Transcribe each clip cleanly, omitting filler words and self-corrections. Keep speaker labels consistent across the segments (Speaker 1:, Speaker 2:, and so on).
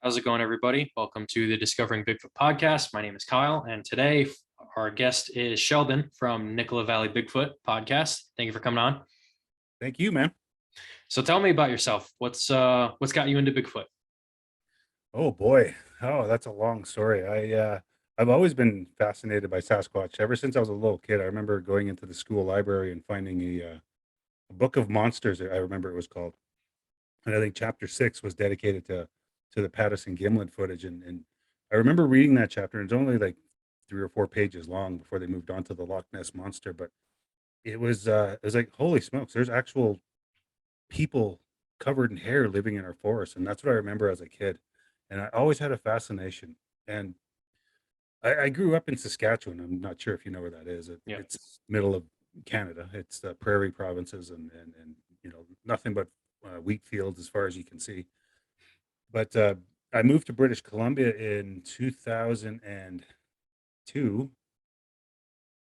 Speaker 1: How's it going, everybody? Welcome to the Discovering Bigfoot podcast. My name is Kyle, and today our guest is Sheldon from Nicola Valley Bigfoot podcast. Thank you for coming on.
Speaker 2: Thank you, man.
Speaker 1: So tell me about yourself. What's got you into Bigfoot?
Speaker 2: Oh boy. Oh, that's a long story. I've always been fascinated by Sasquatch ever since I was a little kid. I remember going into the school library and finding a book of monsters. I remember it was called, and I think chapter 6 was dedicated to the Patterson Gimlet footage. And I remember reading that chapter. And it's only like 3 or 4 pages long before they moved on to the Loch Ness monster. But it was like, holy smokes! There's actual people covered in hair living in our forest, and that's what I remember as a kid. And I always had a fascination. And I grew up in Saskatchewan. I'm not sure if you know where that is.
Speaker 1: Yeah.
Speaker 2: It's middle of Canada. It's the prairie provinces, and nothing but wheat fields as far as you can see. But I moved to British Columbia in 2002,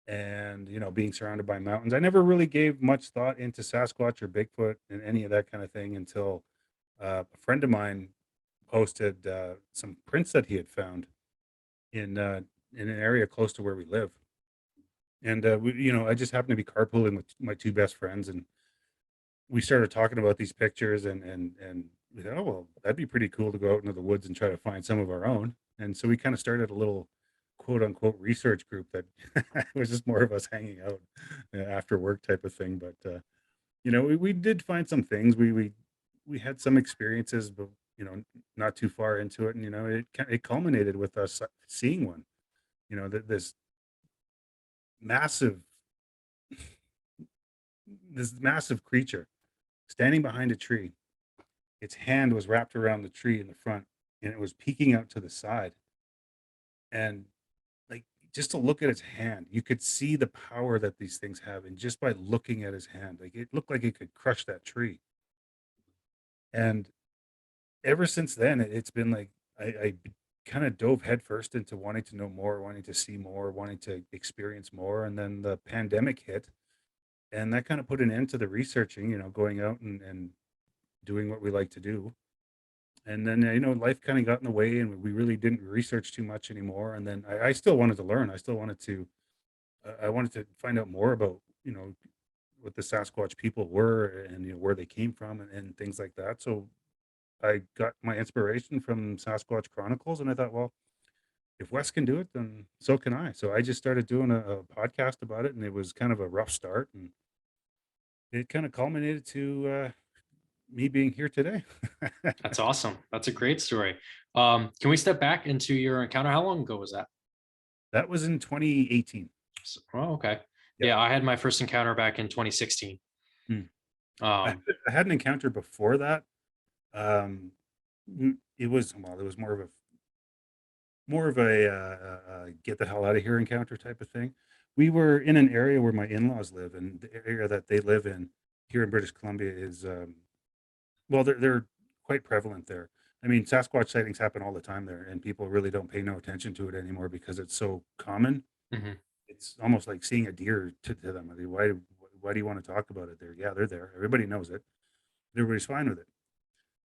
Speaker 2: and being surrounded by mountains, I never really gave much thought into Sasquatch or Bigfoot and any of that kind of thing until a friend of mine posted some prints that he had found in an area close to where we live. And I just happened to be carpooling with my two best friends, and we started talking about these pictures, and we thought, oh well, that'd be pretty cool to go out into the woods and try to find some of our own. And so we kind of started a little quote unquote research group that was just more of us hanging out after work type of thing. But we did find some things. We had some experiences, but not too far into it, and it culminated with us seeing one. This massive, this massive creature standing behind a tree. Its hand was wrapped around the tree in the front, and it was peeking out to the side. And like, just to look at its hand, you could see the power that these things have, and just by looking at his hand, like it looked like it could crush that tree. And ever since then, it's been like I kind of dove headfirst into wanting to know more, wanting to see more, wanting to experience more. And then the pandemic hit, and that kind of put an end to the researching, going out and doing what we like to do. And then, life kind of got in the way, and we really didn't research too much anymore. And then I still wanted to learn. I wanted to find out more about, what the Sasquatch people were, and, where they came from, and things like that. So I got my inspiration from Sasquatch Chronicles, and I thought, well, if Wes can do it, then so can I. So I just started doing a podcast about it, and it was kind of a rough start, and it kind of culminated to me being here today.
Speaker 1: That's awesome. That's a great story. Can we step back into your encounter? How long ago was that?
Speaker 2: That was in 2018.
Speaker 1: Oh, okay.
Speaker 2: Yep.
Speaker 1: Yeah, I had my first encounter back in 2016.
Speaker 2: Hmm.
Speaker 1: Um,
Speaker 2: I had an encounter before that. Um, it was more of a get the hell out of here encounter type of thing. We were in an area where my in-laws live, and the area that they live in here in British Columbia is well, they're quite prevalent there. I mean, Sasquatch sightings happen all the time there, and people really don't pay no attention to it anymore because it's so common.
Speaker 1: mhm.
Speaker 2: It's almost like seeing a deer to them. I mean, why do you want to talk about it? They're there. Everybody knows it. Everybody's fine with it.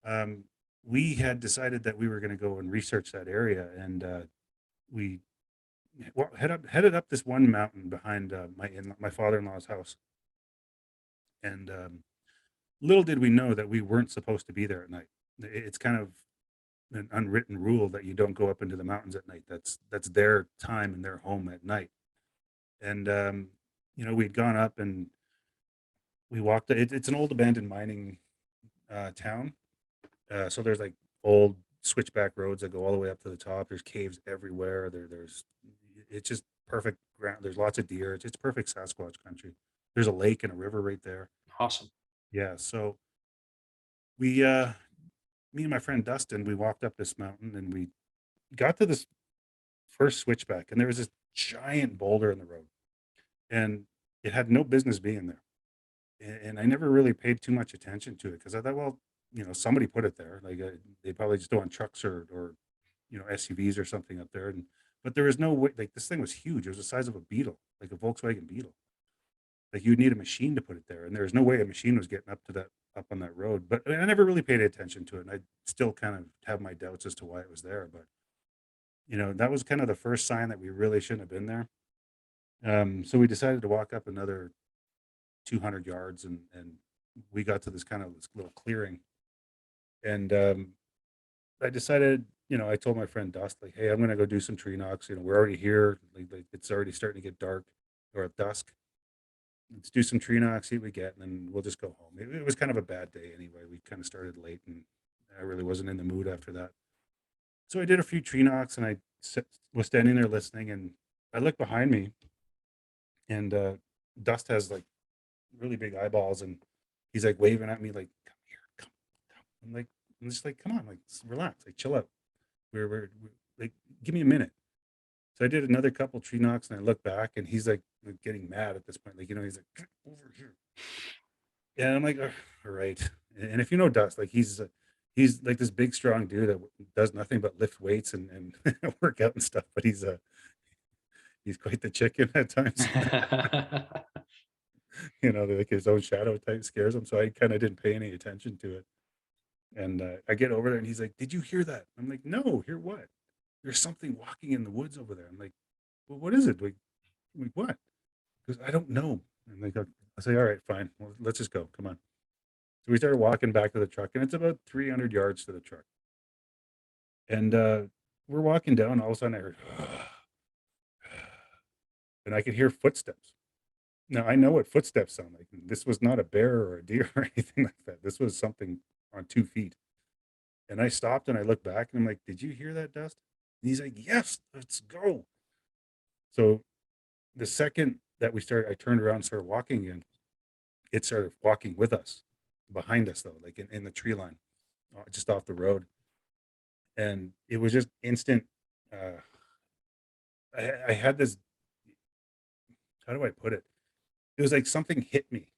Speaker 2: Um, we had decided that we were going to go and research that area, and we headed up this one mountain behind my father-in-law's house. And little did we know that we weren't supposed to be there at night. It's kind of an unwritten rule that you don't go up into the mountains at night. That's their time and their home at night. And we'd gone up, and we walked. It's an old abandoned mining town. So there's like old switchback roads that go all the way up to the top. There's caves everywhere. There's it's just perfect ground. There's lots of deer. It's perfect Sasquatch country. There's a lake and a river right there.
Speaker 1: Awesome.
Speaker 2: Yeah. So we me and my friend Dustin, we walked up this mountain, and we got to this first switchback, and there was this giant boulder in the road, and it had no business being there. And I never really paid too much attention to it because I thought, well, somebody put it there. Like they probably just don't want trucks or SUVs or something up there. And but there was no way. Like, this thing was huge. It was the size of a Beetle, like a Volkswagen Beetle. Like, you'd need a machine to put it there, and there was no way a machine was getting up on that road. But I never really paid attention to it. And I still kind of have my doubts as to why it was there. But that was kind of the first sign that we really shouldn't have been there. So we decided to walk up another 200 yards, and we got to this little clearing. And I decided, I told my friend Dust, like, hey, I'm gonna go do some tree knocks. We're already here. Like it's already starting to get dark or at dusk. Let's do some tree knocks, see what we get, and then we'll just go home. It was kind of a bad day anyway. We kind of started late, and I really wasn't in the mood after that. So I did a few tree knocks, and was standing there listening, and I looked behind me, and Dust has like really big eyeballs, and he's like waving at me like, "Come here, come." I'm just like, "Come on, like relax, like chill out. We're like, give me a minute." So I did another couple tree knocks, and I look back, and he's like getting mad at this point, like he's like, "Get over here." Yeah, I'm like, "Ugh, all right." And if you know Dust, like he's like this big strong dude that does nothing but lift weights and work out and stuff, but he's quite the chicken at times. Like his own shadow type scares him. So I kind of didn't pay any attention to it. And I get over there, and he's like, "Did you hear that?" I'm like, "No, hear what?" "There's something walking in the woods over there." I'm like, "Well, what is it?" Like what? Because I don't know. And I say, "All right, fine. Well, let's just go. Come on." So we started walking back to the truck, and it's about 300 yards to the truck. And we're walking down. All of a sudden, I heard, and I could hear footsteps. Now I know what footsteps sound like. This was not a bear or a deer or anything like that. This was something on 2 feet. And I stopped and I looked back, and I'm like, "Did you hear that, Dust?" And he's like, "Yes, let's go." So the second that I turned around and started walking again. It started walking with us, behind us though, like in the tree line, just off the road. And it was just instant. Uh, I had this, how do I put it? It was like something hit me.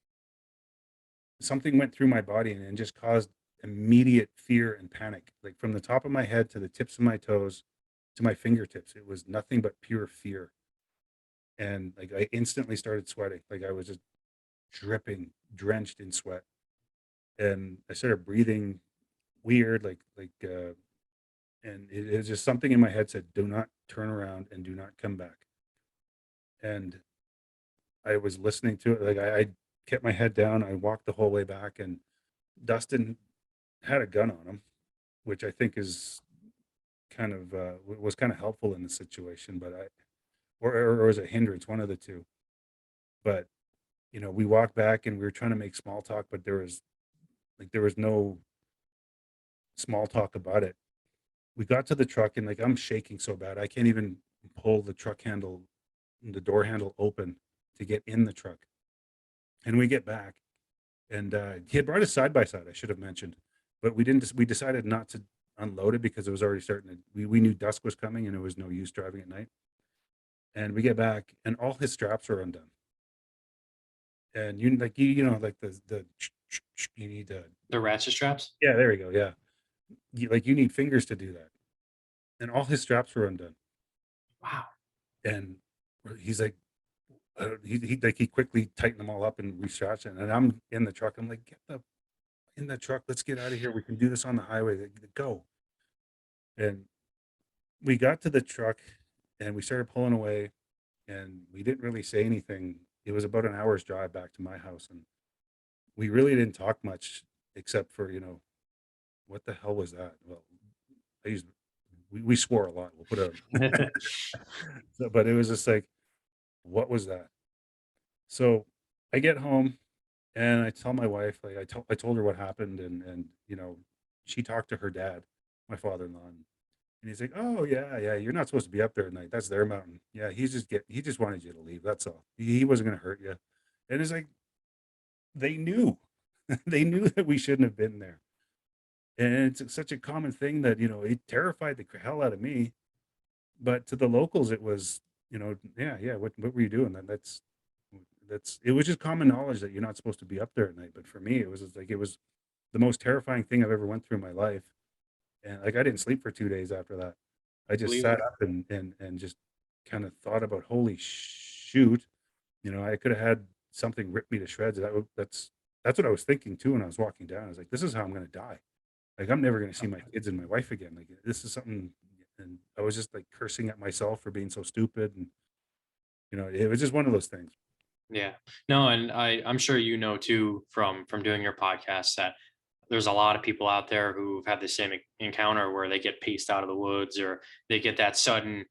Speaker 2: Something went through my body, and just caused immediate fear and panic, like from the top of my head to the tips of my toes to my fingertips. It was nothing but pure fear. And like I instantly started sweating. Like I was just dripping, drenched in sweat. And I started breathing weird, and it was just something in my head said, "Do not turn around and do not come back." And I was listening to it. Like I kept my head down. I walked the whole way back, and Dustin had a gun on him, which I think is kind of was kind of helpful in the situation, but or was a hindrance, one of the two. But we walked back, and we were trying to make small talk, but there was no small talk about it. We got to the truck, and like I'm shaking so bad I can't even pull the door handle open to get in the truck. And we get back, and he had brought his side by side. I should have mentioned, but we didn't. We decided not to unload it because it was already starting to. We knew dusk was coming, and it was no use driving at night. And we get back, and all his straps are undone. And like the you need
Speaker 1: The ratchet straps?
Speaker 2: yeah, there we go, yeah. You need fingers to do that. And all his straps were undone.
Speaker 1: Wow.
Speaker 2: And he's like, he quickly tightened them all up and restrapped it. And I'm in the truck. I'm like, in the truck. Let's get out of here. We can do this on the highway. Go. And we got to the truck, and we started pulling away, and we didn't really say anything. It was about an hour's drive back to my house, and we really didn't talk much except for, what the hell was that? Well, I used we swore a lot. We'll put it so, but it was just like, what was that? So I get home, and I tell my wife, like I told her what happened, and she talked to her dad, my father-in-law, and he's like, "Oh yeah, yeah, you're not supposed to be up there at night. That's their mountain. Yeah, he just wanted you to leave. That's all. He wasn't gonna hurt you." And it's like they knew, they knew that we shouldn't have been there. And it's such a common thing that it terrified the hell out of me. But to the locals, it was, yeah, yeah. What were you doing? That's it was just common knowledge that you're not supposed to be up there at night. But for me, it was just like it was the most terrifying thing I've ever went through in my life. And like I didn't sleep for 2 days after that. I just
Speaker 1: Believe
Speaker 2: sat
Speaker 1: it.
Speaker 2: up and just kind of thought about, holy shoot, I could have had something rip me to shreds. That's that's what I was thinking too when I was walking down. I was like, this is how I'm going to die. Like, I'm never going to see my kids and my wife again. Like, this is something. And I was just like cursing at myself for being so stupid. And, it was just one of those things.
Speaker 1: Yeah. No, and I'm sure you know too from doing your podcast that there's a lot of people out there who've had the same encounter where they get paced out of the woods, or they get that sudden,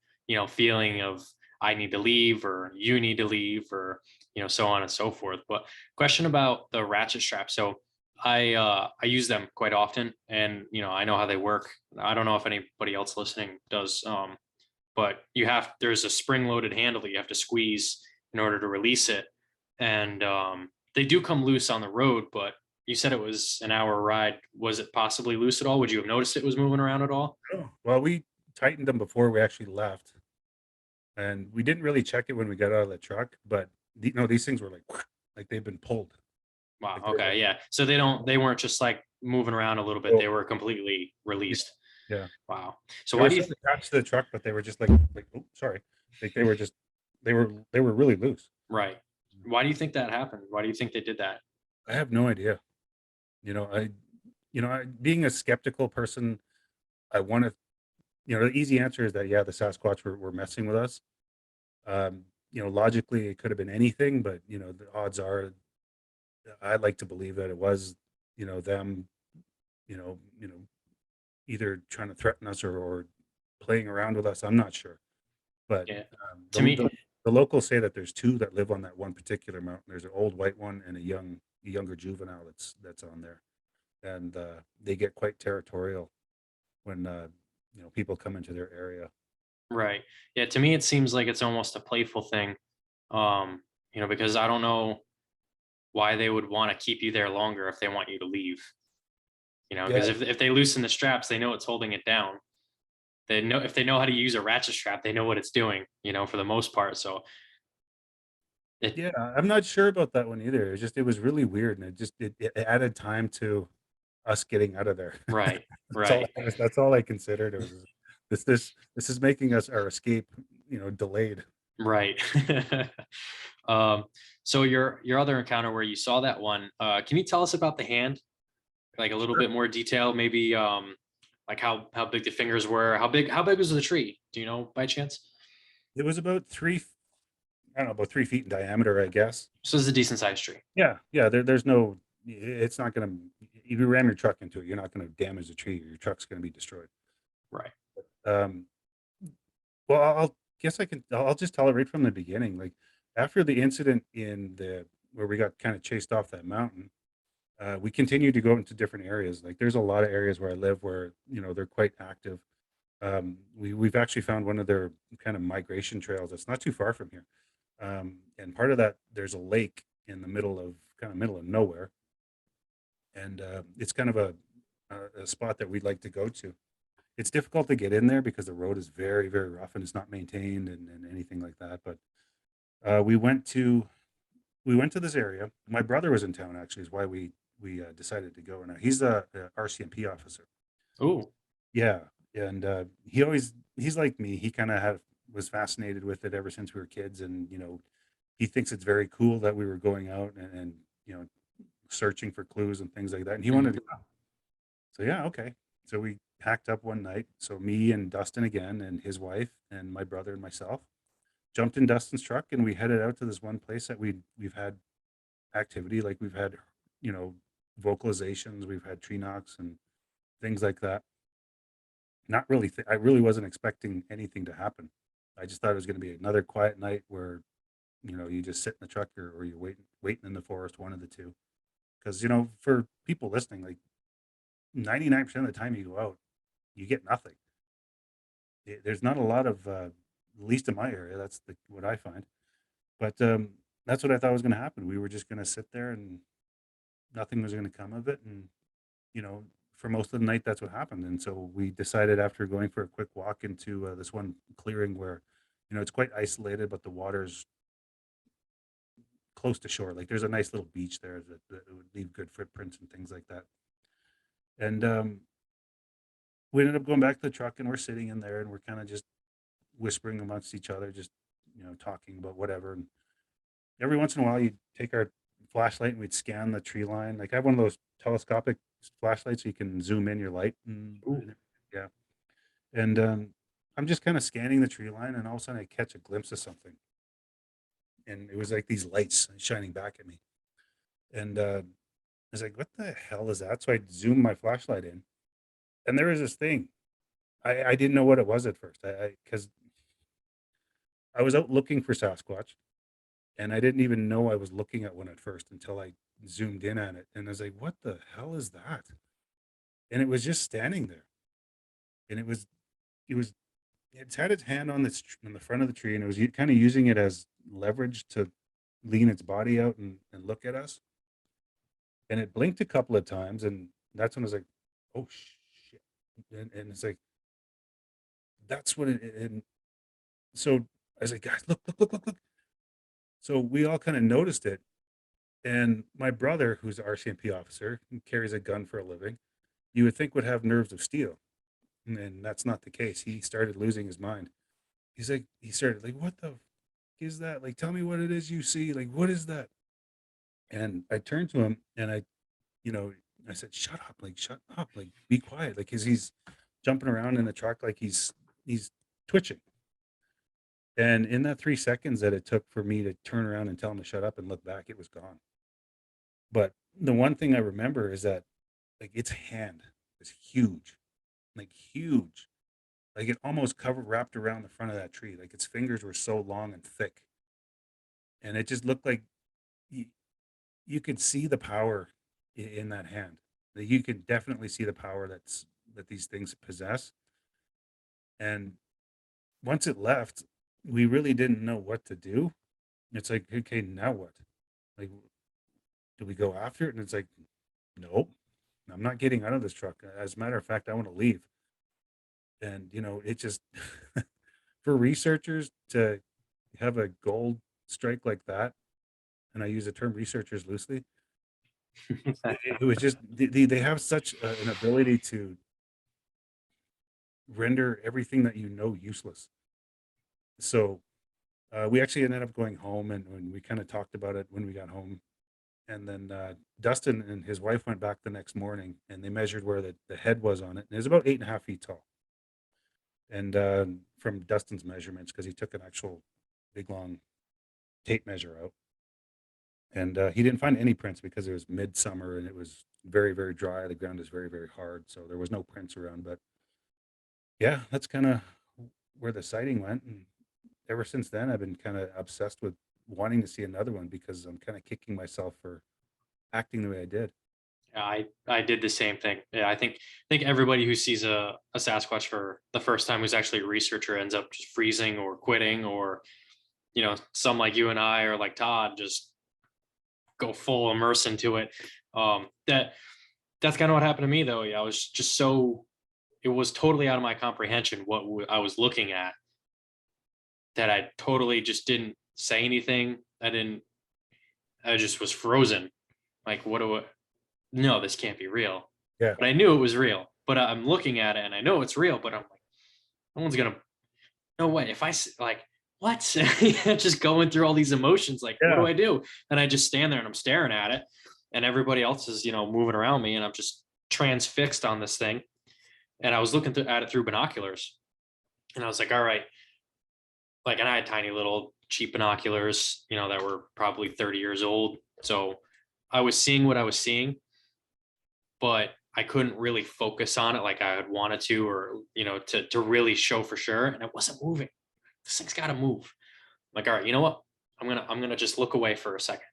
Speaker 1: feeling of I need to leave, or you need to leave, or so on and so forth. But question about the ratchet strap. So I use them quite often, and I know how they work. I don't know if anybody else listening does, but there's a spring loaded handle that you have to squeeze in order to release it, and they do come loose on the road. But you said it was an hour ride. Was it possibly loose at all? Would you have noticed it was moving around at all?
Speaker 2: Oh, well, we tightened them before we actually left, and we didn't really check it when we got out of the truck. But these things were like, like they've been pulled.
Speaker 1: Wow.
Speaker 2: Like they were like,
Speaker 1: Okay. Yeah. So they weren't just like moving around a little bit.
Speaker 2: oh,
Speaker 1: They were completely
Speaker 2: yeah,
Speaker 1: released.
Speaker 2: yeah.
Speaker 1: Wow. So
Speaker 2: They
Speaker 1: why
Speaker 2: were
Speaker 1: do you
Speaker 2: still
Speaker 1: think?
Speaker 2: attached to the truck, but they were just like, oh, sorry, like they were just they were really loose.
Speaker 1: Right. Why do you think that happened? Why do you think they did that?
Speaker 2: I have no idea. I, being a skeptical person, I want to, the easy answer is that, yeah, the Sasquatch were messing with us. Logically, it could have been anything, but, the odds are, I'd like to believe that it was, them, you know, you know, either trying to threaten us or playing around with us. I'm not sure, but
Speaker 1: Yeah. To
Speaker 2: the,
Speaker 1: me,
Speaker 2: the locals say that there's two that live on that one particular mountain. There's an old white one and a younger juvenile that's on there, and they get quite territorial when people come into their area.
Speaker 1: right. Yeah. To me, it seems like it's almost a playful thing. Because I don't know why they would want to keep you there longer if they want you to leave.
Speaker 2: Yeah,
Speaker 1: Because if they loosen the straps, they know it's holding it down. They know if they know how to use a ratchet strap, they know what it's doing, for the most part. So it
Speaker 2: yeah, I'm not sure about that one either. It was really weird, and it added time to us getting out of there.
Speaker 1: right,
Speaker 2: That's all.
Speaker 1: right,
Speaker 2: That's all I considered. It was this is making us our escape, delayed.
Speaker 1: right. um, so your other encounter where you saw that one, can you tell us about the hand? Like a little
Speaker 2: Sure.
Speaker 1: bit more detail, maybe like how big the fingers were, how big was the tree? Do you know by chance?
Speaker 2: It was about I don't know, about 3 feet in diameter, I guess.
Speaker 1: So this is a decent sized tree.
Speaker 2: Yeah, yeah. There's no. It's not gonna. If you ram your truck into it, you're not gonna damage the tree. Your truck's gonna be destroyed.
Speaker 1: Right.
Speaker 2: Um, well, I'll guess I can. I'll just tell it right from the beginning. Like, after the incident in the where we got kind of chased off that mountain, we continued to go into different areas. Like, there's a lot of areas where I live where they're quite active. We've actually found one of their kind of migration trails that's not too far from here. And part of that, there's a lake in the middle of nowhere, and it's kind of a spot that we'd like to go to. It's difficult to get in there because the road is very, very rough and it's not maintained and anything like that. But we went to this area. My brother was in town, actually, is why we decided to go. Now he's a RCMP officer.
Speaker 1: Oh,
Speaker 2: Yeah, and he's like me. He kind of had was fascinated with it ever since we were kids, and he thinks it's very cool that we were going out and searching for clues and things like that. And he wanted to go. So yeah, okay. So we packed up one night. So me and Dustin again, and his wife, and my brother and myself jumped in Dustin's truck, and we headed out to this one place that we've had activity, like we've had you know vocalizations, we've had tree knocks and things like that. Not really. I really wasn't expecting anything to happen. I just thought it was going to be another quiet night where you just sit in the truck, or you're waiting in the forest, one of the two. Because for people listening, like 99% of the time you go out, you get nothing. There's not a lot of, at least in my area, that's what I find. But that's what I thought was going to happen. We were just going to sit there and nothing was going to come of it. And you know, for most of the night, that's what happened. And so we decided, after going for a quick walk into this one clearing where, it's quite isolated, but the water's close to shore. Like, there's a nice little beach there that would leave good footprints and things like that. And we ended up going back to the truck, and we're sitting in there, and we're kind of just whispering amongst each other, just talking about whatever. And every once in a while, you take our flashlight and we'd scan the tree line. Like I have one of those telescopic flashlights so you can zoom in your light.
Speaker 1: Ooh.
Speaker 2: Yeah. And I'm just kind of scanning the tree line, and all of a sudden I catch a glimpse of something. And it was like these lights shining back at me. And I was like, what the hell is that? So I zoomed my flashlight in, and there was this thing. I didn't know what it was at first. Because I was out looking for Sasquatch, and I didn't even know I was looking at one at first until I zoomed in on it. And I was like, what the hell is that? And it was just standing there. And it was it's had its hand on on the front of the tree, and it was kind of using it as leverage to lean its body out and look at us. And it blinked a couple of times, and that's when I was like, "Oh shit!" And it's like that's what it. And so I was like, "Guys, look, look, look, look, look!" So we all kind of noticed it, and my brother, who's an RCMP officer, and carries a gun for a living, you would think would have nerves of steel, and that's not the case. He started losing his mind. He started like, "What the is that? Like, tell me what it is you see. Like, what is that?" And I turned to him and you know, I said, shut up, like, be quiet. Like, cause he's jumping around in the truck, like he's twitching. And in that 3 seconds that it took for me to turn around and tell him to shut up and look back, it was gone. But the one thing I remember is that like its hand was huge, like huge. Like it almost covered wrapped around the front of that tree. Like its fingers were so long and thick. And it just looked like you, you could see the power in that hand. Like you can definitely see the power that these things possess. And once it left, we really didn't know what to do. It's like, okay, now what? Like, do we go after it? And it's like, nope, I'm not getting out of this truck. As a matter of fact, I want to leave. And it just for researchers to have a gold strike like that, and I use the term researchers loosely, it was just they have such an ability to render everything that useless. So we actually ended up going home, and when we kind of talked about it when we got home, and then Dustin and his wife went back the next morning, and they measured where the head was on it, and it was about 8.5 feet tall. And from Dustin's measurements, because he took an actual big long tape measure out, and he didn't find any prints because it was midsummer and it was very very dry. The ground is very very hard, so there was no prints around. But yeah, that's kind of where the sighting went. And ever since then, I've been kind of obsessed with wanting to see another one because I'm kind of kicking myself for acting the way I did.
Speaker 1: I did the same thing. Yeah, I think everybody who sees a Sasquatch for the first time who's actually a researcher ends up just freezing or quitting, or some like you and I or like Todd just go full immerse into it. That's kind of what happened to me though. Yeah, I was just so it was totally out of my comprehension what I was looking at, that I totally just didn't say anything. I just was frozen. Like, what do I, no, this can't be real.
Speaker 2: Yeah,
Speaker 1: But I knew it was real. But I'm looking at it and I know it's real, but I'm like, no one's gonna, no way. If like, what? Just going through all these emotions, like, what do
Speaker 2: yeah,
Speaker 1: I do? And I just stand there and I'm staring at it, and everybody else is, moving around me, and I'm just transfixed on this thing. And I was looking at it through binoculars, and I was like, all right, like, and I had tiny little cheap binoculars, that were probably 30 years old. So I was seeing what I was seeing, but I couldn't really focus on it like I had wanted to, or, to really show for sure. And it wasn't moving. This thing's got to move. I'm like, all right, you know what? I'm gonna just look away for a second,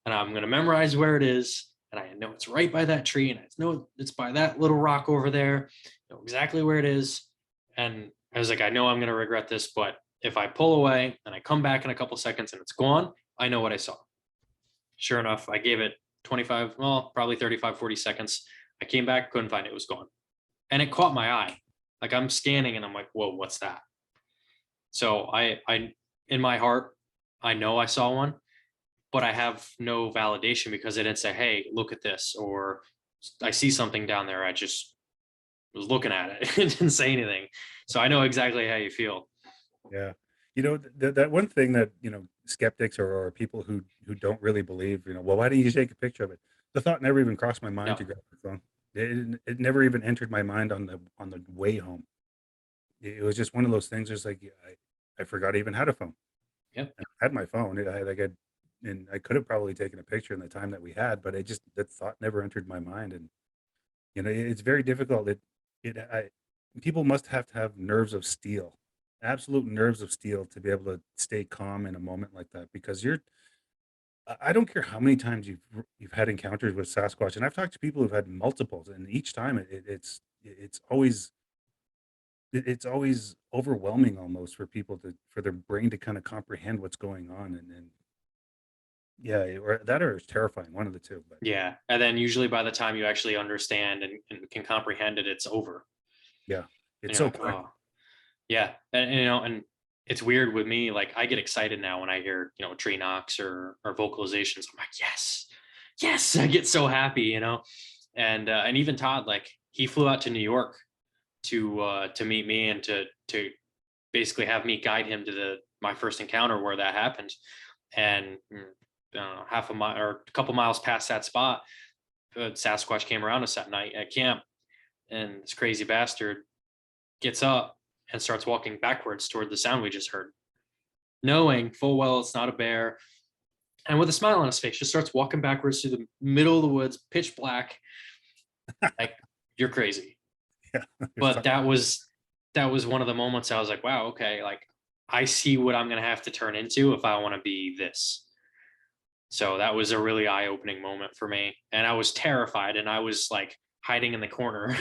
Speaker 1: and I'm gonna memorize where it is. And I know it's right by that tree, and I know it's by that little rock over there. I know exactly where it is. And I was like, I know I'm gonna regret this, but if I pull away and I come back in a couple seconds and it's gone, I know what I saw. Sure enough, I gave it 25, well, probably 35, 40 seconds. I came back, couldn't find it, it was gone. And it caught my eye. Like, I'm scanning and I'm like, whoa, what's that? So in my heart, I know I saw one, but I have no validation because it didn't say, hey, look at this, or I see something down there. I just was looking at it. It didn't say anything. So I know exactly how you feel.
Speaker 2: yeah. that one thing that, skeptics or people who don't really believe, well, why didn't you take a picture of it? The thought never even crossed my mind
Speaker 1: No.
Speaker 2: to grab my phone. It never even entered my mind on the way home. It was just one of those things. Just like I forgot I even had a phone.
Speaker 1: Yep.
Speaker 2: I had my phone. And I could have probably taken a picture in the time that we had, but that thought never entered my mind. And it's very difficult. People must have to have nerves of steel, absolute nerves of steel, to be able to stay calm in a moment like that. Because I don't care how many times you've had encounters with Sasquatch, and I've talked to people who've had multiples, and each time it's always overwhelming almost for people for their brain to kind of comprehend what's going on, and yeah, or it's terrifying, one of the two. But
Speaker 1: Yeah. And then usually by the time you actually understand and can comprehend it, it's over.
Speaker 2: yeah,
Speaker 1: And
Speaker 2: it's
Speaker 1: you're
Speaker 2: so
Speaker 1: like,
Speaker 2: quick.
Speaker 1: oh, yeah. And it's weird with me. Like I get excited now when I hear, tree knocks or vocalizations. I'm like, yes, yes. I get so happy, and even Todd, like he flew out to New York to meet me and to basically have me guide him to my first encounter where that happened. And I don't know, half a mile or a couple miles past that spot, Sasquatch came around us that night at camp, and this crazy bastard gets up and starts walking backwards toward the sound we just heard, knowing full well it's not a bear. And with a smile on his face, just starts walking backwards through the middle of the woods, pitch black. Like, you're crazy.
Speaker 2: Yeah,
Speaker 1: But that was one of the moments I was like, wow, okay, like I see what I'm gonna have to turn into if I want to be this. So that was a really eye-opening moment for me. And I was terrified and I was like hiding in the corner,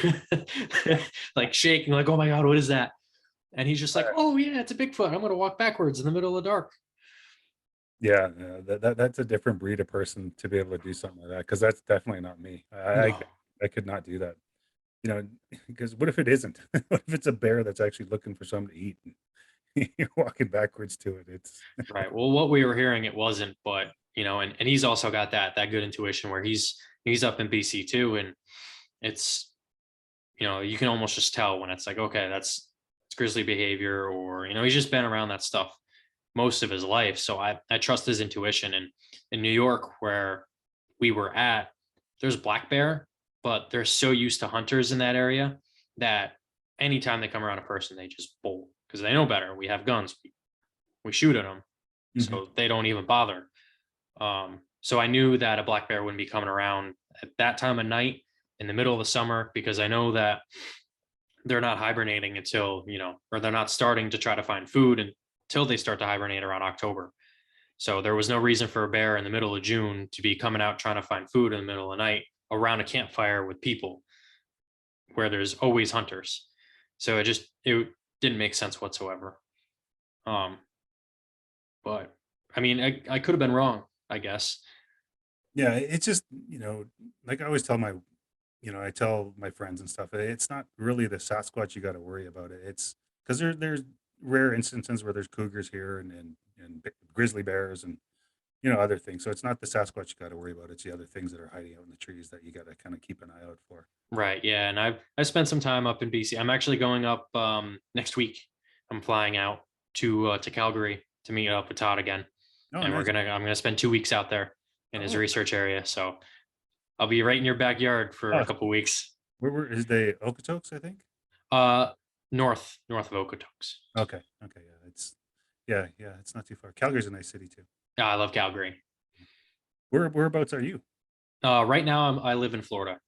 Speaker 2: yeah.
Speaker 1: like shaking, like, oh my God, what is that? And he's just like, oh yeah, it's a Bigfoot. I'm gonna walk backwards in the middle of the dark.
Speaker 2: Yeah, yeah, that's a different breed of person to be able to do something like that, because that's definitely not me.
Speaker 1: No.
Speaker 2: I could not do that. Because what if it isn't? What if it's a bear that's actually looking for something to eat, and you're walking backwards to it? It's
Speaker 1: Right. Well, what we were hearing, it wasn't, but and he's also got that good intuition where he's up in BC too. And it's, you can almost just tell when it's like, okay, it's grizzly behavior, or he's just been around that stuff most of his life. So I trust his intuition. And in New York, where we were at, there's black bear, but they're so used to hunters in that area that anytime they come around a person, they just bolt because they know better. We have guns, we shoot at them,
Speaker 2: Mhm.
Speaker 1: so they don't even bother. So I knew that a black bear wouldn't be coming around at that time of night in the middle of the summer, because I know that they're not hibernating until, or they're not starting to try to find food until they start to hibernate around October. So there was no reason for a bear in the middle of June to be coming out trying to find food in the middle of the night around a campfire with people where there's always hunters. So it didn't make sense whatsoever. Um, but I mean, I could have been wrong, I guess.
Speaker 2: Yeah, it's just, like I always tell I tell my friends and stuff, it's not really the Sasquatch you got to worry about. It's because there's rare instances where there's cougars here, and grizzly bears, and other things. So it's not the Sasquatch you got to worry about. It's the other things that are hiding out in the trees that you got to kind of keep an eye out for.
Speaker 1: Right. Yeah. And I spent some time up in BC. I'm actually going up next week. I'm flying out to Calgary to meet up with Todd again.
Speaker 2: Oh,
Speaker 1: And
Speaker 2: nice.
Speaker 1: I'm gonna spend 2 weeks out there in his
Speaker 2: Oh,
Speaker 1: research area. So I'll be right in your backyard for a
Speaker 2: oh,
Speaker 1: couple weeks.
Speaker 2: where is the Okotoks, I think?
Speaker 1: Uh north of Okotoks.
Speaker 2: Okay. Okay. Yeah, yeah, it's not too far. Calgary's a nice city too.
Speaker 1: I love Calgary.
Speaker 2: Whereabouts are you?
Speaker 1: Right now I live in Florida.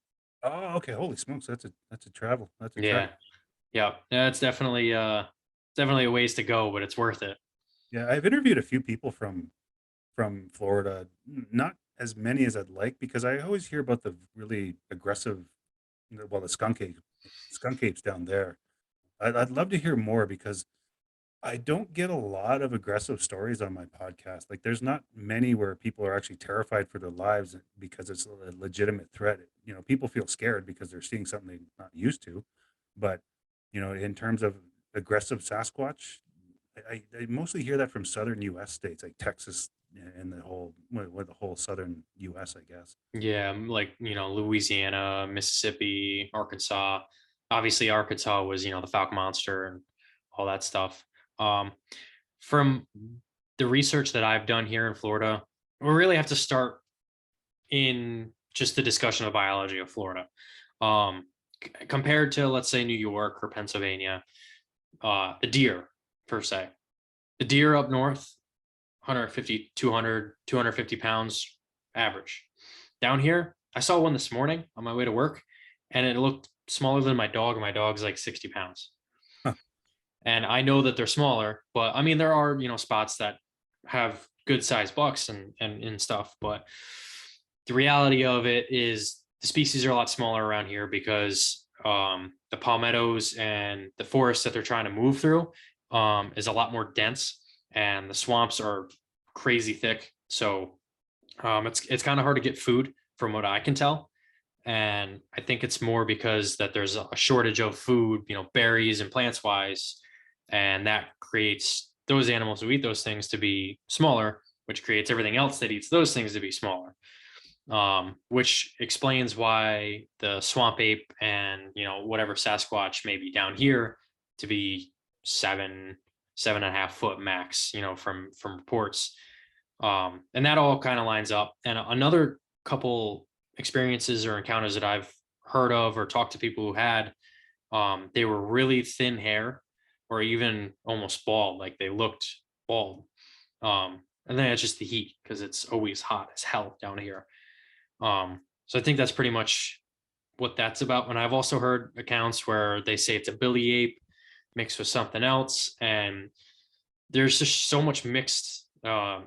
Speaker 2: Oh, okay. Holy smokes, that's a travel. That's a travel.
Speaker 1: Yeah. Yeah. Yeah, it's definitely a ways to go, but it's worth it.
Speaker 2: Yeah, I've interviewed a few people from Florida. Not as many as I'd like, because I always hear about the really aggressive, well, the skunk apes down there. I'd love to hear more, because I don't get a lot of aggressive stories on my podcast. Like, there's not many where people are actually terrified for their lives because it's a legitimate threat. People feel scared because they're seeing something they're not used to. But, in terms of aggressive Sasquatch, I mostly hear that from southern U.S. states like Texas and the whole southern U.S., I guess.
Speaker 1: Yeah, like, Louisiana, Mississippi, Arkansas. Obviously, Arkansas was, the Falcon Monster and all that stuff. Um, from the research that I've done here in Florida, we really have to start in just the discussion of biology of Florida. Um, Compared to, let's say, New York or Pennsylvania, the deer per se, the deer up north, 150, 200, 250 pounds average. Down here, I saw one this morning on my way to work, and it looked smaller than my dog. And my dog's like 60 pounds.
Speaker 2: Huh.
Speaker 1: And I know that they're smaller, but I mean, there are, spots that have good sized bucks and stuff. But the reality of it is the species are a lot smaller around here because the palmettos and the forests that they're trying to move through is a lot more dense, and the swamps are crazy thick. So it's kind of hard to get food from what I can tell. And I think it's more because that there's a shortage of food, berries and plants wise, and that creates those animals who eat those things to be smaller, which creates everything else that eats those things to be smaller. Which explains why the swamp ape and whatever Sasquatch may be down here to be 7.5 foot max, from reports. And that all kind of lines up. And another couple experiences or encounters that I've heard of or talked to people who had, they were really thin hair or even almost bald, like they looked bald. And then it's just the heat because it's always hot as hell down here. So I think that's pretty much what that's about. And I've also heard accounts where they say it's a billy ape mixed with something else, and there's just so much mixed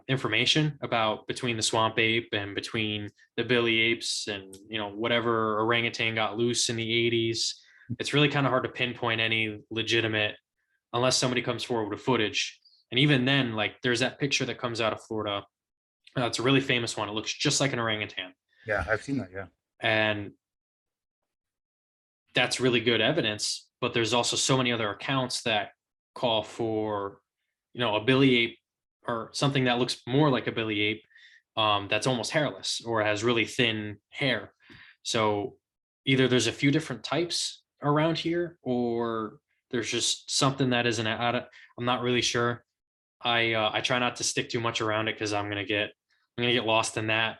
Speaker 1: information about between the swamp ape and between the billy apes and whatever orangutan got loose in the 80s. It's really kind of hard to pinpoint any legitimate unless somebody comes forward with footage. And even then, like there's that picture that comes out of Florida. It's a really famous one. It looks just like an orangutan.
Speaker 2: Yeah, I've seen that. Yeah.
Speaker 1: And that's really good evidence. But there's also so many other accounts that call for, a billy ape or something that looks more like a billy ape, that's almost hairless or has really thin hair. So either there's a few different types around here, or there's just something that isn't out of. I'm not really sure. I try not to stick too much around it because I'm gonna get lost in that.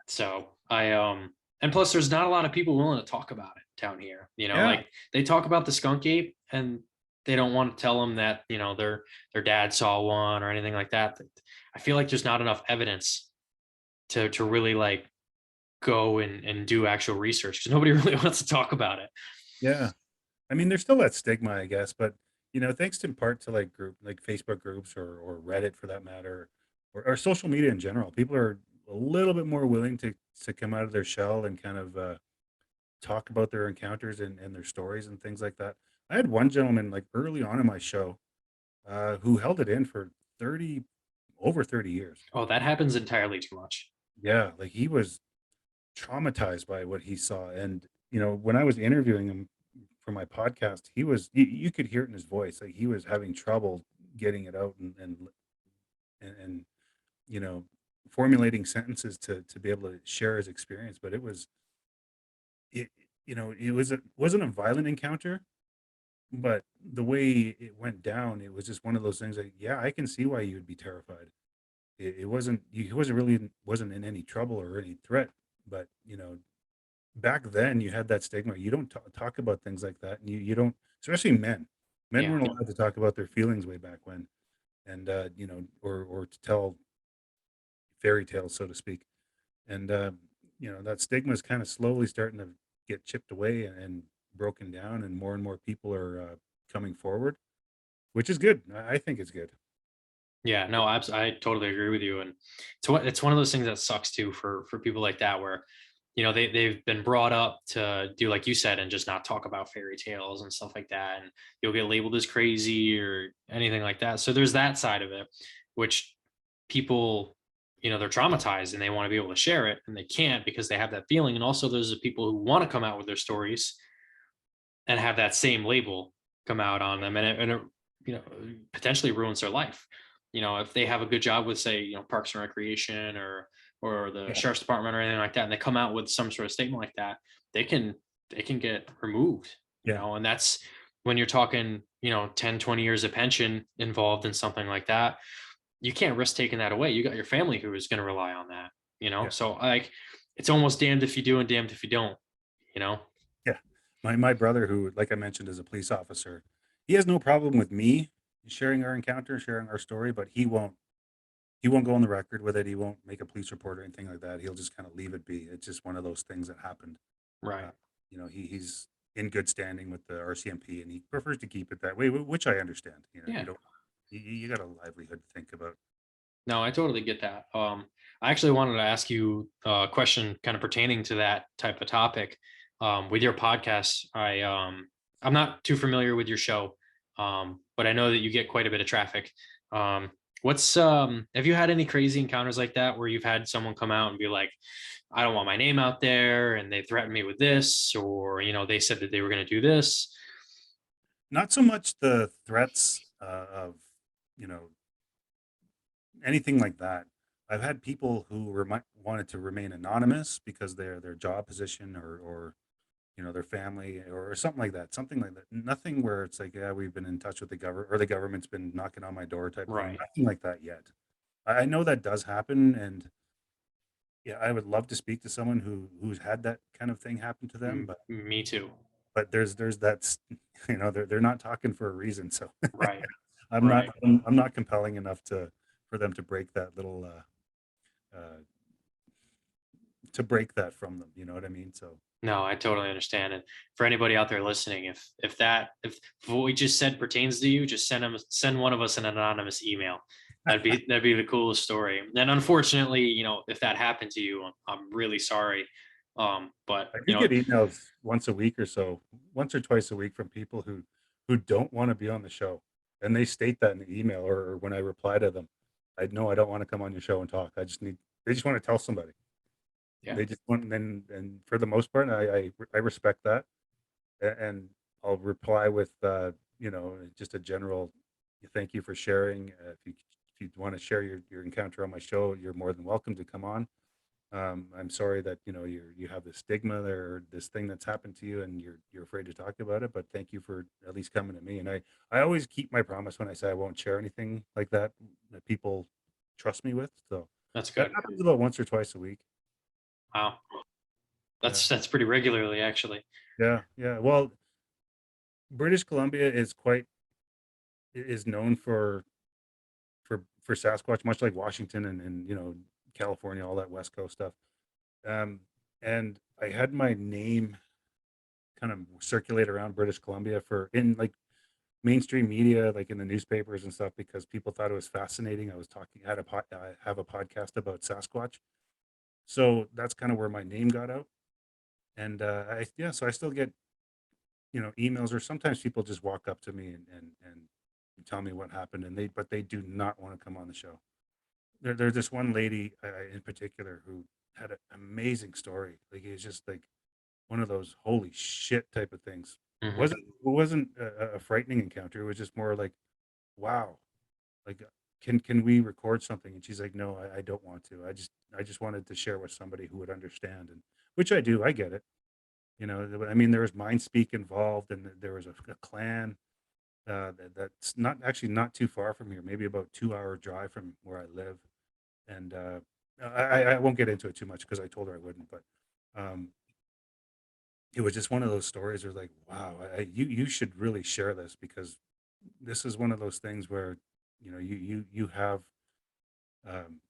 Speaker 1: So and plus there's not a lot of people willing to talk about it down here.
Speaker 2: Yeah.
Speaker 1: Like they talk about the skunk ape and they don't want to tell them that, their dad saw one or anything like that. I feel like there's not enough evidence to really like go and do actual research because nobody really wants to talk about it.
Speaker 2: Yeah. I mean, there's still that stigma, I guess, but thanks in part to like Facebook groups or Reddit for that matter, or social media in general, people are a little bit more willing to come out of their shell and kind of talk about their encounters and their stories and things like that. I had one gentleman like early on in my show who held it in for 30 over 30 years.
Speaker 1: Oh, that happens entirely too much.
Speaker 2: Yeah, like he was traumatized by what he saw. And when I was interviewing him for my podcast, you could hear it in his voice, like he was having trouble getting it out and you know formulating sentences to be able to share his experience. But it it wasn't a violent encounter, but the way it went down, it was just one of those things like, yeah, I can see why you would be terrified. It wasn't he wasn't in any trouble or any threat, but back then you had that stigma. You don't talk about things like that, and you don't, especially men
Speaker 1: Yeah.
Speaker 2: weren't allowed to talk about their feelings way back when. And or to tell fairy tales, so to speak. And that stigma is kind of slowly starting to get chipped away and broken down, and more people are coming forward, which is good. I think it's good.
Speaker 1: Yeah, no, I totally agree with you, and it's one of those things that sucks too for people like that, where they've been brought up to do like you said and just not talk about fairy tales and stuff like that, and you'll get labeled as crazy or anything like that. So there's that side of it, which people, they're traumatized and they want to be able to share it and they can't because they have that feeling. And also there's the people who want to come out with their stories and have that same label come out on them, and it potentially ruins their life. If they have a good job with, say, Parks and Recreation or the
Speaker 2: Yeah.
Speaker 1: sheriff's department or anything like that, and they come out with some sort of statement like that, they can get removed.
Speaker 2: Yeah.
Speaker 1: And when you're talking, 10, 20 years of pension involved in something like that, you can't risk taking that away. You got your family who is going to rely on that,
Speaker 2: Yeah.
Speaker 1: So like it's almost damned if you do and damned if you don't, you know?
Speaker 2: Yeah. My brother, who, like I mentioned, is a police officer, he has no problem with me sharing our encounter, sharing our story, but he won't go on the record with it. He won't make a police report or anything like that. He'll just kind of leave it be. It's just one of those things that happened.
Speaker 1: Right.
Speaker 2: Uh, he's in good standing with the RCMP, and he prefers to keep it that way, which I understand. You
Speaker 1: Yeah.
Speaker 2: don't, you got a livelihood to think about.
Speaker 1: No, I totally get that. I actually wanted to ask you a question kind of pertaining to that type of topic. With your podcast, I'm not too familiar with your show, but I know that you get quite a bit of traffic. Um, have you had any crazy encounters like that where you've had someone come out and be like, I don't want my name out there, and they threatened me with this, or they said that they were going to do this?
Speaker 2: Not so much the threats of you know anything like that. I've had people who wanted to remain anonymous because their job position, or their family, or something like that. Something like that. Nothing where it's like, yeah, we've been in touch with the government, or the government's been knocking on my door type thing.
Speaker 1: Right.
Speaker 2: Nothing like that yet. I know that does happen, and yeah, I would love to speak to someone who's had that kind of thing happen to them, but
Speaker 1: Me too.
Speaker 2: there's that they're not talking for a reason. So
Speaker 1: Right.
Speaker 2: I'm not
Speaker 1: Right.
Speaker 2: I'm not compelling enough for them to break that little to break that from them. You know what I mean? So
Speaker 1: No, I totally understand. And for anybody out there listening, if what we just said pertains to you, just send one of us an anonymous email. That'd be the coolest story. And unfortunately, if that happened to you, I'm really sorry. But
Speaker 2: I do get emails once a week or so, once or twice a week, from people who don't want to be on the show, and they state that in the email, or when I reply to them, I know I don't want to come on your show and talk. They just want to tell somebody.
Speaker 1: yeah,
Speaker 2: They just want, and for the most part, I respect that, and I'll reply with just a general thank you for sharing. If you want to share your encounter on my show, you're more than welcome to come on. I'm sorry that you have this stigma, or this thing that's happened to you, and you're afraid to talk about it. But thank you for at least coming to me. And I always keep my promise when I say I won't share anything like that that people trust me with. So
Speaker 1: that's
Speaker 2: that
Speaker 1: good.
Speaker 2: happens about once or twice a week.
Speaker 1: Wow,
Speaker 2: Yeah,
Speaker 1: that's pretty regularly actually.
Speaker 2: yeah, yeah. Well, British Columbia is known for Sasquatch, much like Washington, and California, all that West Coast stuff. Um, and I had my name kind of circulate around British Columbia for in like mainstream media, like in the newspapers and stuff, because people thought it was fascinating. I was talking had a I have a podcast about Sasquatch, so that's kind of where my name got out. And so I still get emails, or sometimes people just walk up to me and tell me what happened, and they do not want to come on the show. There's this one lady in particular who had an amazing story. Like, it's just like one of those holy shit type of things.
Speaker 1: Hmm.
Speaker 2: It wasn't a frightening encounter. It was just more like, wow, like, can we record something? And she's like, no, I don't want to. I just wanted to share with somebody who would understand, and which I do. I get it. I mean, there was mind speak involved, and there was a clan that's not too far from here, maybe about 2 hour drive from where I live. And I won't get into it too much because I told her I wouldn't, but um, it was just one of those stories where, like, wow, you should really share this, because this is one of those things where you have um,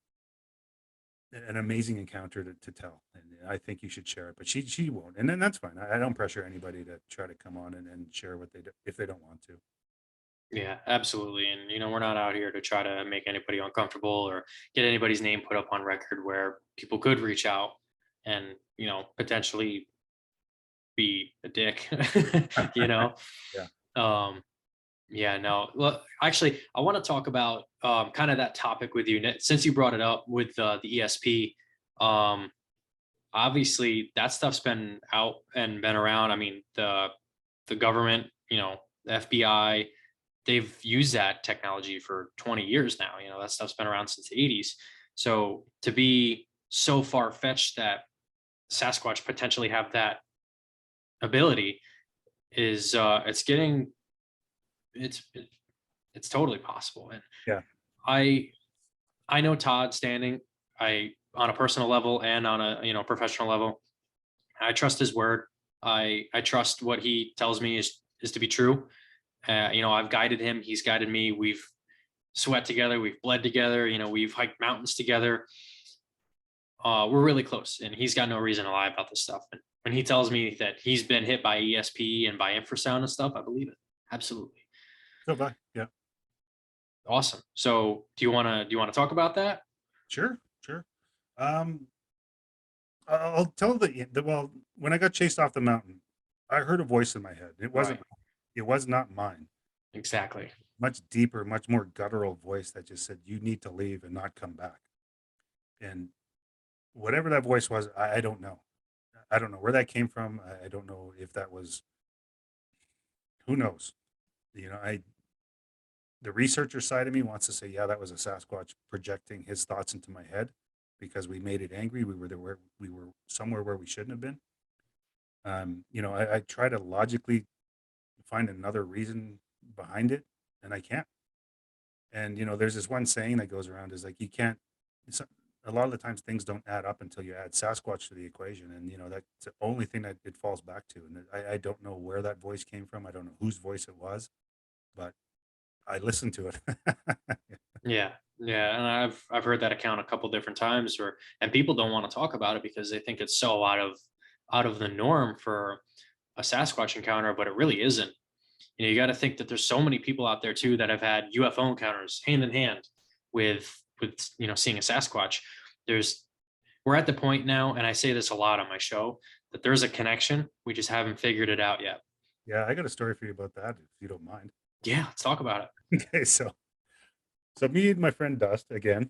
Speaker 2: an amazing encounter to tell, and I think you should share it. But she won't, and then that's fine. I don't pressure anybody to try to come on and share what they do if they don't want to.
Speaker 1: Yeah, absolutely. And we're not out here to try to make anybody uncomfortable or get anybody's name put up on record where people could reach out and, potentially be a dick, you know?
Speaker 2: Yeah.
Speaker 1: Um, yeah, no. Well, actually, I want to talk about kind of that topic with you since you brought it up with the ESP. Um, Obviously, that stuff's been out and been around. I mean, the government, the FBI, they've used that technology for 20 years now. That stuff's been around since the 80s. So to be so far fetched that Sasquatch potentially have that ability is it's getting it's it's totally possible. And
Speaker 2: Yeah.
Speaker 1: I I know Todd Standing. I on a personal level and on a professional level. I trust his word. I trust what he tells me is to be true. I've guided him. He's guided me. We've sweat together. We've bled together. We've hiked mountains together. We're really close, and he's got no reason to lie about this stuff. And when he tells me that he's been hit by ESP and by infrasound and stuff, I believe it. Absolutely.
Speaker 2: So bye. Yeah.
Speaker 1: Awesome. So do you want to talk about that?
Speaker 2: Sure. Sure. Um, I'll tell well, when I got chased off the mountain, I heard a voice in my head.
Speaker 1: Right.
Speaker 2: It was not mine.
Speaker 1: Exactly.
Speaker 2: Much deeper, much more guttural voice that just said, "You need to leave and not come back." And whatever that voice was, I don't know. I don't know where that came from. I don't know if that was, who knows? You know, I the researcher side of me wants to say, yeah, that was a Sasquatch projecting his thoughts into my head because we made it angry. We were there where we were somewhere where we shouldn't have been. I try to logically find another reason behind it, and I can't. And there's this one saying that goes around is like you can't. It's, a lot of the times things don't add up until you add Sasquatch to the equation, and that's the only thing that it falls back to. And I don't know where that voice came from. I don't know whose voice it was, but I listened to it.
Speaker 1: Yeah. Yeah. And I've heard that account a couple different times where and people don't want to talk about it because they think it's so out of the norm for a Sasquatch encounter, but it really isn't. You got to think that there's so many people out there too that have had UFO encounters hand in hand with seeing a Sasquatch. There's We're at the point now, and I say this a lot on my show, that there's a connection. We just haven't figured it out yet.
Speaker 2: Yeah, I got a story for you about that if you don't mind.
Speaker 1: Yeah, let's talk about it.
Speaker 2: Okay, so me and my friend Dust again,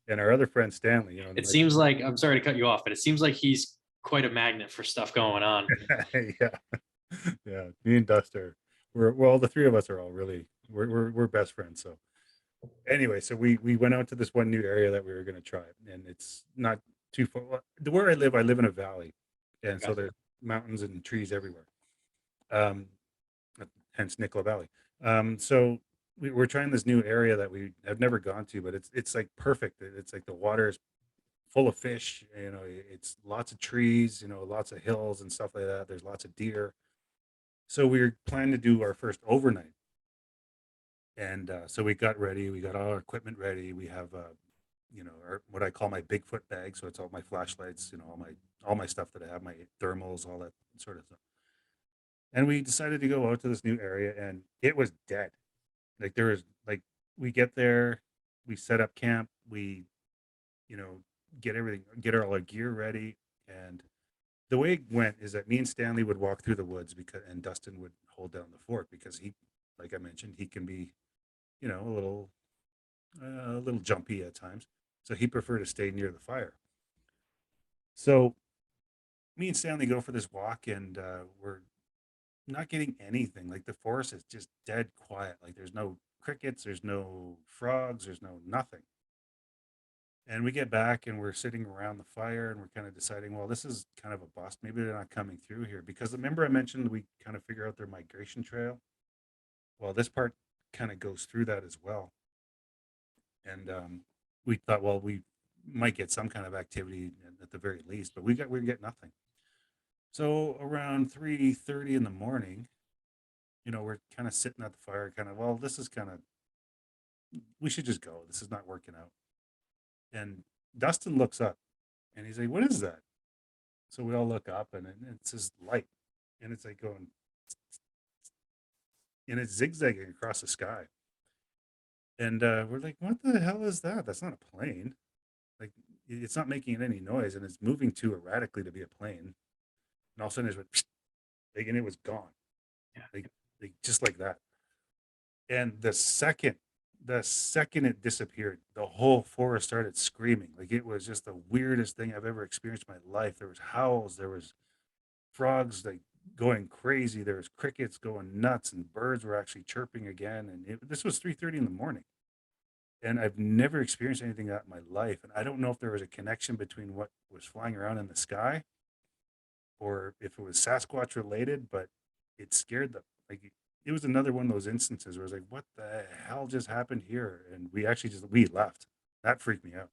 Speaker 2: and our other friend Stanley.
Speaker 1: It seems like I'm sorry to cut you off, but it seems like he's quite a magnet for stuff going on.
Speaker 2: Yeah, yeah. Me and Dust are we're well, the three of us are all really we're best friends. So anyway, so we went out to this one new area that we were going to try, and it's not too far. Where I live in a valley, and so
Speaker 1: Gotcha.
Speaker 2: there's mountains and trees everywhere. Um, hence Nicola Valley. So we're trying this new area that we have never gone to, but it's like perfect. It's like the water is full of fish. It's lots of trees. Lots of hills and stuff like that. There's lots of deer. So we were planning to do our first overnight, and so we got ready. We got all our equipment ready. We have what I call my Bigfoot bag. So it's all my flashlights, all my stuff that I have, my thermals, all that sort of stuff. And we decided to go out to this new area, and it was dead. Like there was like we get there, we set up camp, we you know get all our gear ready, and the way it went is that me and Stanley would walk through the woods and Dustin would hold down the fort because he, like I mentioned, he can be a little jumpy at times, so he preferred to stay near the fire. So me and Stanley go for this walk, and we're not getting anything. Like the forest is just dead quiet. Like there's no crickets, there's no frogs, there's no nothing. And we get back and we're sitting around the fire and we're kind of deciding, well, this is kind of a bust. Maybe they're not coming through here because remember I mentioned we kind of figure out their migration trail. Well, this part kind of goes through that as well. And we thought, well, we might get some kind of activity at the very least, but we get nothing. So around 3:30 in the morning, we're kind of sitting at the fire, kind of, well, this is kind of, we should just go. This is not working out. And Dustin looks up and he's like, what is that? So we all look up and it's this light and it's like going, and it's zigzagging across the sky. And we're like, what the hell is that? That's not a plane. Like, it's not making any noise and it's moving too erratically to be a plane. And all of a sudden it went, like, and it was gone.
Speaker 1: Yeah.
Speaker 2: Like just like that. And the second it disappeared, the whole forest started screaming. Like it was just the weirdest thing I've ever experienced in my life. There was howls, there was frogs like going crazy, there was crickets going nuts, and birds were actually chirping again. And this was 3:30 in the morning, and I've never experienced anything like that in my life. And I don't know if there was a connection between what was flying around in the sky or if it was Sasquatch related, but it scared the like it was another one of those instances where I was like, what the hell just happened here? And we actually we left. That freaked me out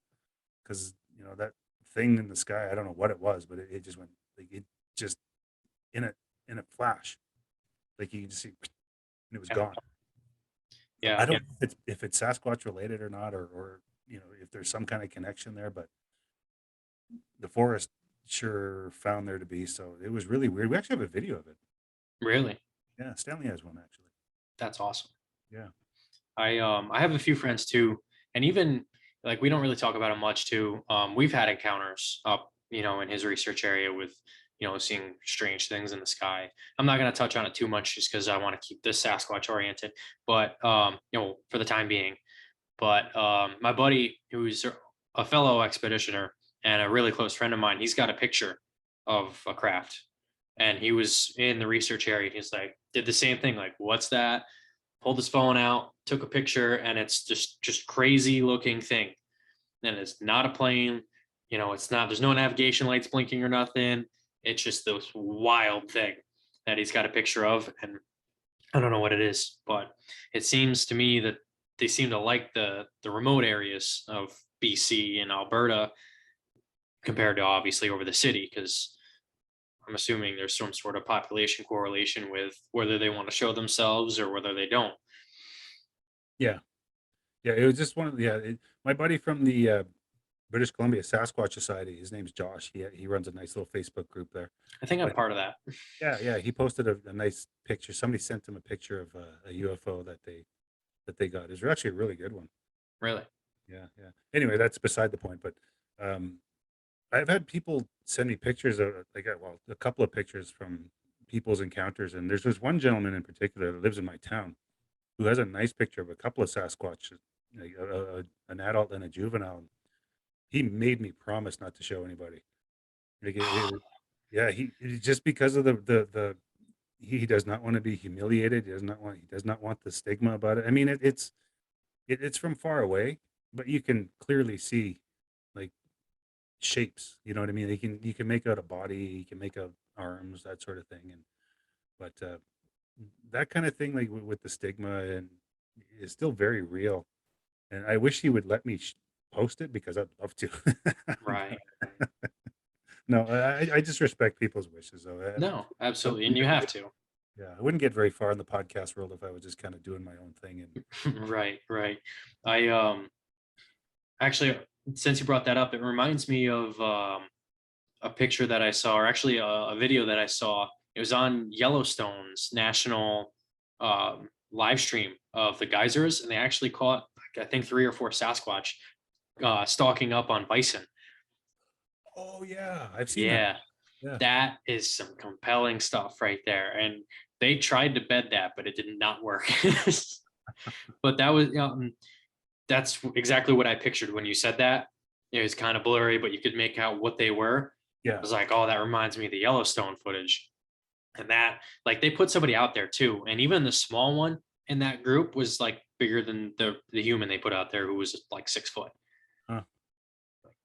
Speaker 2: because, that thing in the sky, I don't know what it was, but it just went like it just in a flash, like you can just see, and it was
Speaker 1: Yeah.
Speaker 2: gone. So I
Speaker 1: Yeah.
Speaker 2: don't know if it's Sasquatch related or not, or if there's some kind of connection there, but the forest sure found there to be. So it was really weird. We actually have a video of it.
Speaker 1: Really.
Speaker 2: Yeah, Stanley has one actually.
Speaker 1: That's awesome.
Speaker 2: Yeah.
Speaker 1: I have a few friends too, and even like we don't really talk about it much too. We've had encounters up, in his research area with, seeing strange things in the sky. I'm not going to touch on it too much just because I want to keep this Sasquatch oriented, but for the time being. But my buddy, who's a fellow expeditioner and a really close friend of mine, he's got a picture of a craft, and he was in the research area. He's like, did the same thing, like, what's that? Pulled his phone out, took a picture, and it's just crazy looking thing. And it's not a plane, it's not, there's no navigation lights blinking or nothing. It's just this wild thing that he's got a picture of. And I don't know what it is, but it seems to me that they seem to like the remote areas of BC and Alberta compared to obviously over the city, because I'm assuming there's some sort of population correlation with whether they want to show themselves or whether they don't.
Speaker 2: Yeah. Yeah. It was just one of the, my buddy from the British Columbia Sasquatch Society, his name's Josh. He runs a nice little Facebook group there.
Speaker 1: I think I'm
Speaker 2: But
Speaker 1: part of that.
Speaker 2: yeah, yeah, he posted a nice picture. Somebody sent him a picture of a UFO that they got. It's actually a really good one.
Speaker 1: Really?
Speaker 2: Yeah, yeah. Anyway, that's beside the point. But um, I've had people send me pictures of well, a couple of pictures from people's encounters, and there's this one gentleman in particular that lives in my town who has a nice picture of a couple of Sasquatch, like an adult and a juvenile. He made me promise not to show anybody. Like yeah, just because of he does not want to be humiliated. He does not want the stigma about it. I mean, it's from far away, but you can clearly see like shapes. You know what I mean? You can make out a body, you can make out arms, that sort of thing. And but that kind of thing, like with the stigma, and is still very real. And I wish he would let me post it because I'd love to.
Speaker 1: Right.
Speaker 2: No, I just respect people's wishes. So
Speaker 1: No,
Speaker 2: I
Speaker 1: absolutely. And
Speaker 2: wouldn't
Speaker 1: you
Speaker 2: get
Speaker 1: have
Speaker 2: very,
Speaker 1: to.
Speaker 2: yeah, I wouldn't get very far in the podcast world if I was just kind of doing my own thing. And
Speaker 1: Right, right. I actually, since you brought that up, it reminds me of a picture that I saw, or actually a video that I saw. It was on Yellowstone's national live stream of the geysers, and they actually caught, like, I think, 3 or 4 Sasquatch stalking up on bison.
Speaker 2: oh yeah, I've seen that.
Speaker 1: Yeah,
Speaker 2: Yeah.
Speaker 1: that is some compelling stuff right there. And they tried to bed that, but it did not work. But that was, that's exactly what I pictured when you said that. It was kind of blurry, but you could make out what they were. I
Speaker 2: Yeah.
Speaker 1: was like, oh, that reminds me of the Yellowstone footage. And that, like, they put somebody out there too. And even the small one in that group was like bigger than the human they put out there, who was like 6 foot.
Speaker 2: Huh.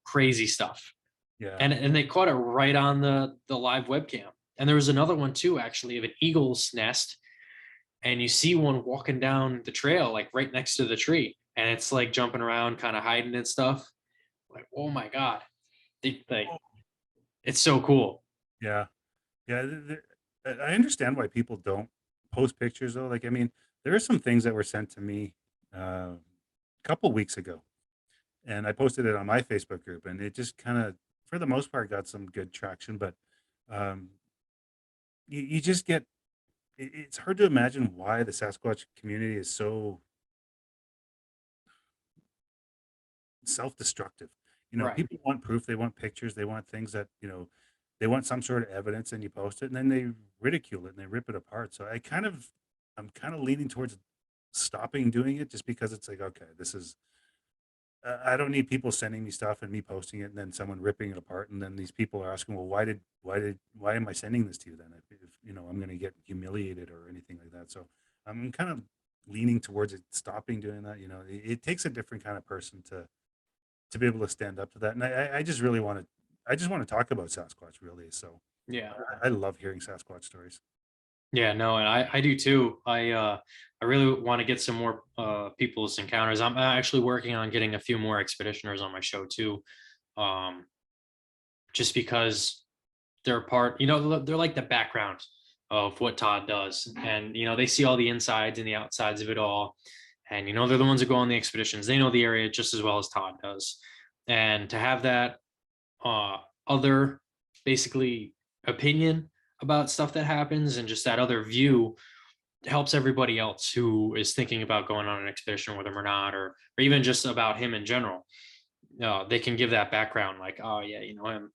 Speaker 1: Crazy stuff.
Speaker 2: Yeah.
Speaker 1: And they caught it right on the live webcam. And there was another one too, actually, of an eagle's nest, and you see one walking down the trail, like right next to the tree, and it's like jumping around, kind of hiding and stuff. Like, oh my god, like,
Speaker 2: Oh,
Speaker 1: it's so cool.
Speaker 2: yeah. Yeah. I understand why people don't post pictures though. Like, I mean, there are some things that were sent to me a couple weeks ago, and I posted it on my Facebook group, and it just kind of, for the most part, got some good traction. But um, you just get, it's hard to imagine why the Sasquatch community is so self-destructive.
Speaker 1: Right.
Speaker 2: People want proof, they want pictures, they want things that, they want some sort of evidence, and you post it and then they ridicule it and they rip it apart. So I'm kind of leaning towards stopping doing it just because it's like, okay, this is, I don't need people sending me stuff and me posting it and then someone ripping it apart. And then these people are asking, well, why am I sending this to you then? If I'm going to get humiliated or anything like that. So I'm kind of leaning towards it, stopping doing that. It takes a different kind of person to be able to stand up to that. And I just really want I just want to talk about Sasquatch really. So
Speaker 1: Yeah.
Speaker 2: I love hearing Sasquatch stories.
Speaker 1: Yeah, no, and I do too. I really want to get some more people's encounters. I'm actually working on getting a few more expeditioners on my show too. Um, just because they're part, they're like the background of what Todd does. And they see all the insides and the outsides of it all. And they're the ones that go on the expeditions. They know the area just as well as Todd does. And to have that uh other basically opinion about stuff that happens and just that other view helps everybody else who is thinking about going on an expedition with him or not, or even just about him in general. They can give that background, like, oh yeah, him.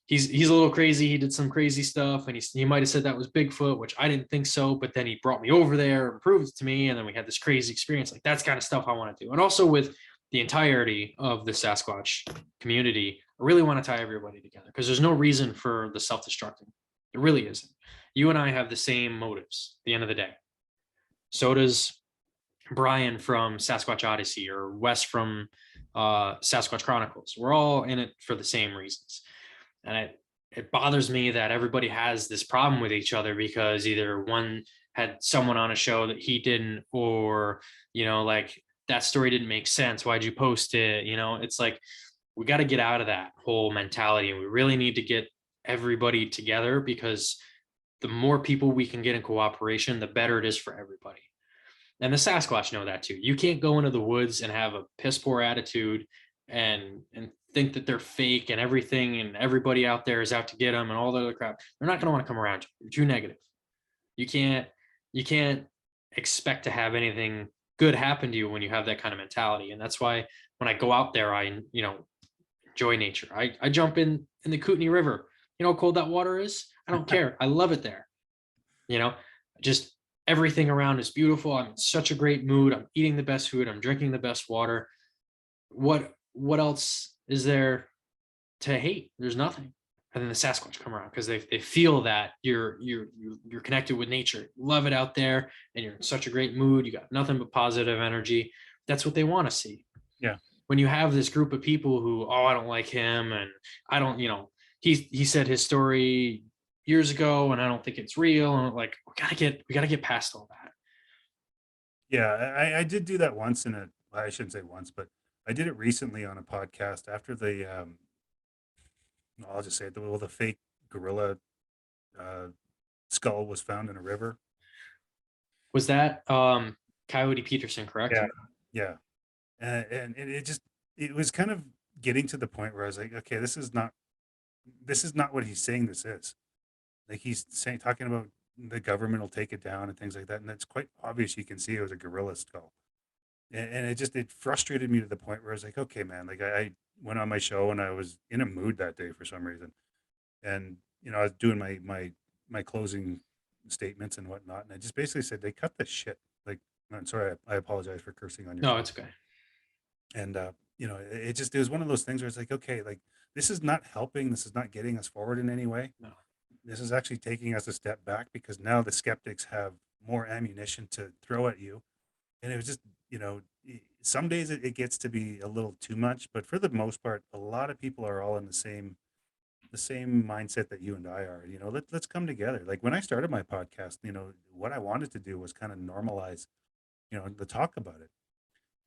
Speaker 1: He's a little crazy. He did some crazy stuff, and he might have said that was Bigfoot, which I didn't think so. But then he brought me over there and proved it to me, and then we had this crazy experience. Like that's kind of stuff I want to do, and also with the entirety of the Sasquatch community, I really want to tie everybody together because there's no reason for the self-destructing. There really isn't. You and I have the same motives. At the end of the day, so does Brian from Sasquatch Odyssey or Wes from Sasquatch Chronicles. We're all in it for the same reasons. And it bothers me that everybody has this problem with each other because either one had someone on a show that he didn't, or like that story didn't make sense, why'd you post it? It's like we got to get out of that whole mentality, and we really need to get everybody together because the more people we can get in cooperation, the better it is for everybody. And the Sasquatch know that too. You can't go into the woods and have a piss poor attitude and think that they're fake and everything and everybody out there is out to get them and all the other crap. They're not going to want to come around you. You're too negative. You can't expect to have anything good happen to you when you have that kind of mentality. And that's why when I go out there, I enjoy nature. I jump in the Kootenai River. You know how cold that water is? I don't care. I love it there. You know, just everything around is beautiful. I'm in such a great mood. I'm eating the best food. I'm drinking the best water. What else is there to hate? There's nothing. And then the Sasquatch come around because they feel that you're connected with nature. You love it out there, and you're in such a great mood. You got nothing but positive energy. That's what they want to see.
Speaker 2: Yeah.
Speaker 1: When you have this group of people who, oh, I don't like him, and I don't, he said his story years ago, and I don't think it's real. And like, we gotta get past all that.
Speaker 2: Yeah, I did do that once in a, well, I shouldn't say once, but I did it recently on a podcast after the I'll just say it, the fake gorilla uh, skull was found in a river.
Speaker 1: Was that Coyote Peterson, correct?
Speaker 2: Yeah, yeah, and it just, it was kind of getting to the point where I was like, okay, this is not what he's saying. This is like he's saying, talking about the government will take it down and things like that, and it's quite obvious. You can see it was a gorilla skull, and it frustrated me to the point where I was like, okay, man, like I went on my show and I was in a mood that day for some reason, and I was doing my closing statements and whatnot, and I just basically said, they cut the shit. Like, I'm sorry, I apologize for cursing on your
Speaker 1: No,
Speaker 2: show.
Speaker 1: it's okay.
Speaker 2: And it was one of those things where it's like, okay, like this is not helping, this is not getting us forward in any way.
Speaker 1: No.
Speaker 2: This is actually taking us a step back because now the skeptics have more ammunition to throw at you. And it was just, some days it gets to be a little too much, but for the most part, a lot of people are all in the same mindset that you and I are. Let's come together. Like when I started my podcast, what I wanted to do was kind of normalize, the talk about it.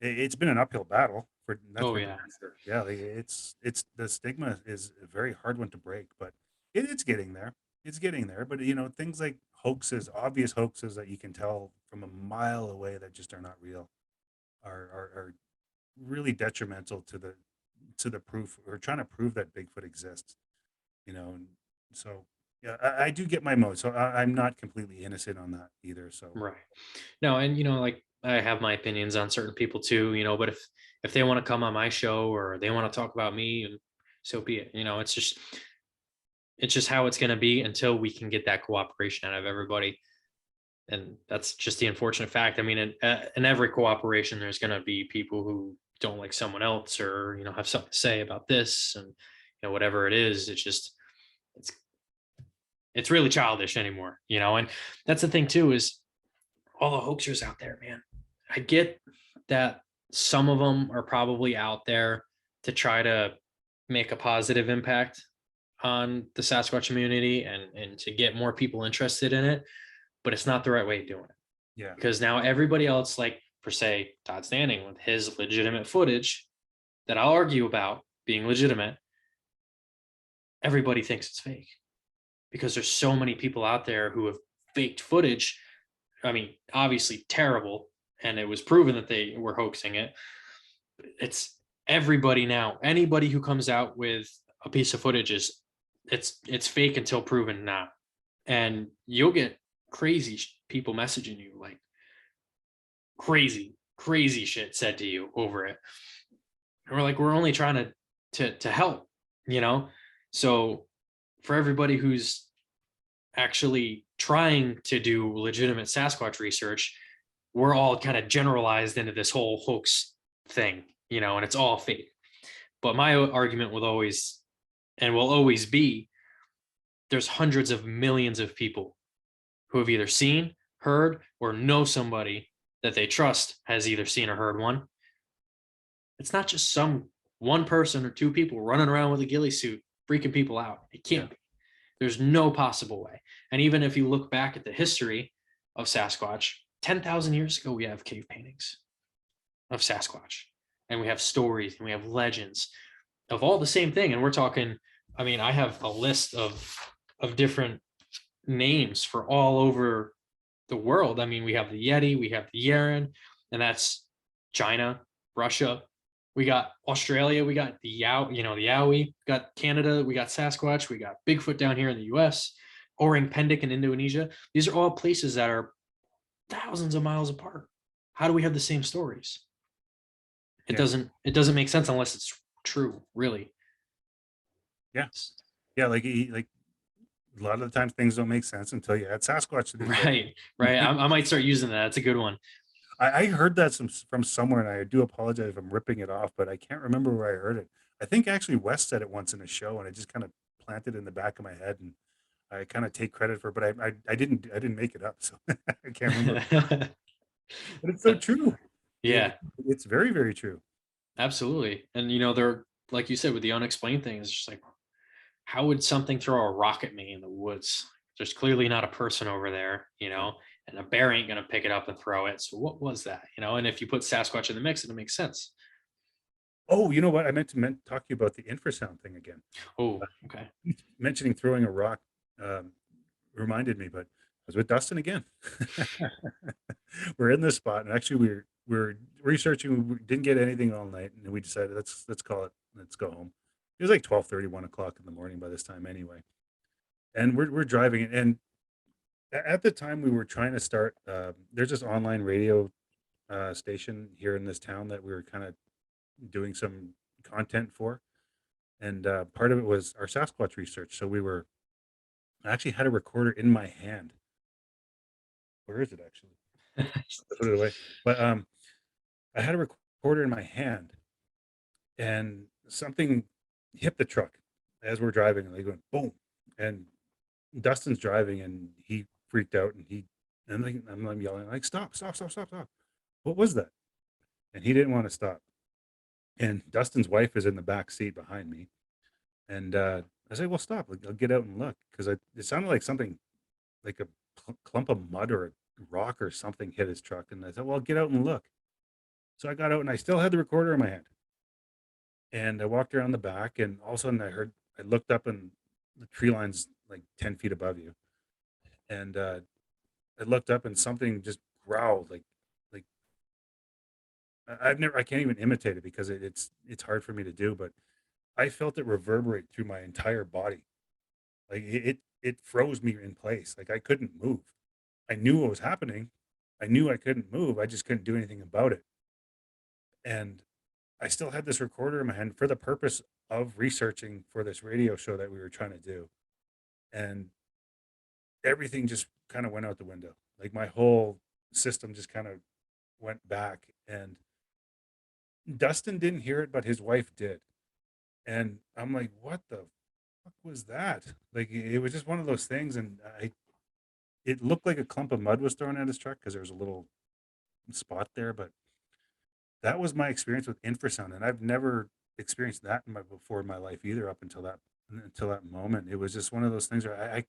Speaker 2: It's been an uphill battle, for that's
Speaker 1: Oh
Speaker 2: for
Speaker 1: yeah.
Speaker 2: sure. Yeah, like it's the stigma is a very hard one to break, but it's getting there. It's getting there. But things like hoaxes, obvious hoaxes that you can tell from a mile away that just are not real, are really detrimental to the proof, or trying to prove that Bigfoot exists. And so yeah, I do get my mode. So I'm not completely innocent on that either. So
Speaker 1: Right. No, and like I have my opinions on certain people too, but if they want to come on my show or they want to talk about me, and so be it. It's just how it's going to be until we can get that cooperation out of everybody. And that's just the unfortunate fact. I mean, in every cooperation, there's going to be people who don't like someone else, or have something to say about this, and whatever it is. It's it's really childish anymore. And that's the thing too, is all the hoaxers out there, man. I get that some of them are probably out there to try to make a positive impact on the Sasquatch community and to get more people interested in it. but it's not the right way of doing it.
Speaker 2: Yeah.
Speaker 1: Because now everybody else, like for say Todd Standing with his legitimate footage that I'll argue about being legitimate, everybody thinks it's fake because there's so many people out there who have faked footage. I mean, obviously terrible, and it was proven that they were hoaxing it. It's everybody now. Anybody who comes out with a piece of footage is it's fake until proven not. And you'll get crazy people messaging you like crazy shit said to you over it. And we're like, we're only trying to help, you know? So for everybody who's actually trying to do legitimate Sasquatch research, we're all kind of generalized into this whole hoax thing, you know, and it's all fake. But my argument will always and will always be there's hundreds of millions of people who have either seen, heard, or know somebody that they trust has either seen or heard one. It's not just some one person or two people running around with a ghillie suit freaking people out. It can't be. There's no possible way. And even if you look back at the history of Sasquatch, 10,000 years ago, we have cave paintings of Sasquatch, and we have stories, and we have legends of all the same thing. And we're talking, I mean, I have a list of different names for all over the world. I mean, we have the Yeti, we have the Yeren, and that's China, Russia. We got Australia, we got the the Yowie, we got Canada, we got Sasquatch, we got Bigfoot down here in the US, Orang Pendek in Indonesia. These are all places that are thousands of miles apart. How do we have the same stories? It doesn't make sense unless it's true, really.
Speaker 2: Yeah. Yeah, like a lot of the times things don't make sense until you add Sasquatch to the
Speaker 1: Right. I might start using that. That's a good one.
Speaker 2: I heard that from somewhere, and I do apologize if I'm ripping it off, but I can't remember where I heard it. I think actually Wes said it once in a show, and I just kind of planted in the back of my head, and I kind of take credit for it, but I didn't make it up, so I can't remember. But it's so true.
Speaker 1: Yeah,
Speaker 2: It's very, very true.
Speaker 1: absolutely. And they're like you said with the unexplained things, just like how would something throw a rock at me in the woods? There's clearly not a person over there, and a bear ain't gonna pick it up and throw it. So what was that? And if you put Sasquatch in the mix, it'll make sense.
Speaker 2: Oh, you know what? I meant to talk to you about the infrasound thing again.
Speaker 1: Oh, okay.
Speaker 2: Mentioning throwing a rock reminded me, but I was with Dustin again. We're in this spot, and actually we're researching. We didn't get anything all night, and we decided let's call it. Let's go home. It was like 12:30, 1 o'clock in the morning by this time anyway. And we're driving, and at the time we were trying to start. There's this online radio station here in this town that we were kind of doing some content for, and part of it was our Sasquatch research. So I actually had a recorder in my hand. Where is it actually? I put it away. But I had a recorder in my hand, and something hit the truck as we're driving, and they went boom. And Dustin's driving, and he freaked out, and I'm yelling like, "Stop! Stop! Stop! Stop! Stop!" What was that? And he didn't want to stop. And Dustin's wife is in the back seat behind me, and I said, "Well, stop! Like, I'll get out and look," because it sounded like something, like a clump of mud or a rock or something hit his truck, and I said, "Well, get out and look." So I got out, and I still had the recorder in my hand, and I walked around the back, and all of a sudden I looked up, and the tree line's like 10 feet above you, and I looked up, and something just growled like I can't even imitate it because it's hard for me to do, but I felt it reverberate through my entire body. Like it froze me in place. Like I couldn't move. I knew what was happening. I knew I couldn't move. I just couldn't do anything about it. And I still had this recorder in my hand for the purpose of researching for this radio show that we were trying to do. And everything just kind of went out the window. Like my whole system just kind of went back. And Dustin didn't hear it, but his wife did. And I'm like, what the fuck was that? Like it was just one of those things. And it looked like a clump of mud was thrown at his truck because there was a little spot there. But that was my experience with infrasound. And I've never experienced that before in my life either up until that moment. It was just one of those things where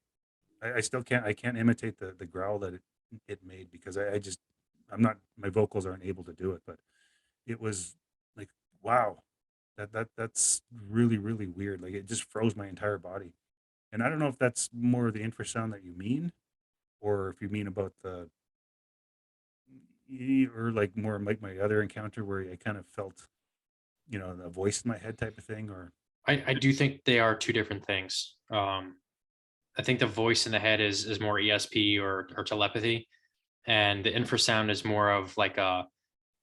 Speaker 2: I still can't imitate the growl that it made because I just I'm not my vocals aren't able to do it, but it was like wow, that's really really weird. Like it just froze my entire body, and I don't know if that's more the infrasound that you mean, or if you mean about the or like more like my other encounter where I kind of felt a voice in my head type of thing, or
Speaker 1: I do think they are two different things. I think the voice in the head is more ESP or telepathy, and the infrasound is more of like a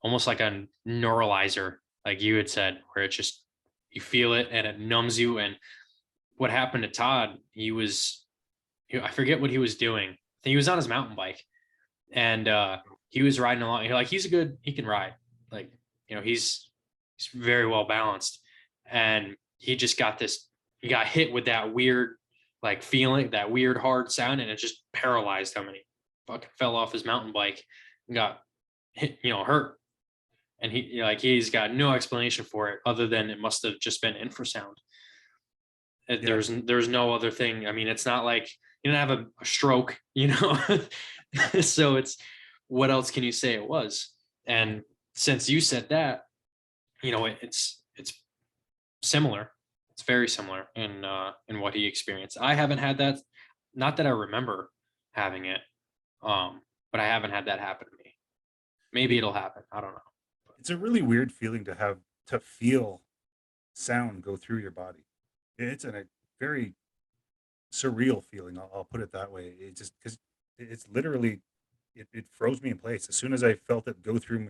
Speaker 1: almost like a neuralizer, like you had said, where it just you feel it and it numbs you. And what happened to Todd? I forget what he was doing. I think he was on his mountain bike, and he was riding along. Like he can ride. Like he's very well balanced, and he just got this. He got hit with that weird like feeling, that weird hard sound, and it just paralyzed him. And he fucking fell off his mountain bike and got hit, hurt. And he's got no explanation for it other than it must have just been infrasound.
Speaker 2: yeah,
Speaker 1: There's no other thing. I mean, it's not like you didn't have a stroke, so it's what else can you say it was? And since you said that, it's similar. It's very similar in what he experienced. I haven't had that, not that I remember having it, but I haven't had that happen to me. Maybe
Speaker 2: it,
Speaker 1: it'll happen. I don't know.
Speaker 2: it's a really weird feeling to have to feel sound go through your body. It's a very surreal feeling. I'll put it that way. It just because it's literally it froze me in place as soon as I felt it go through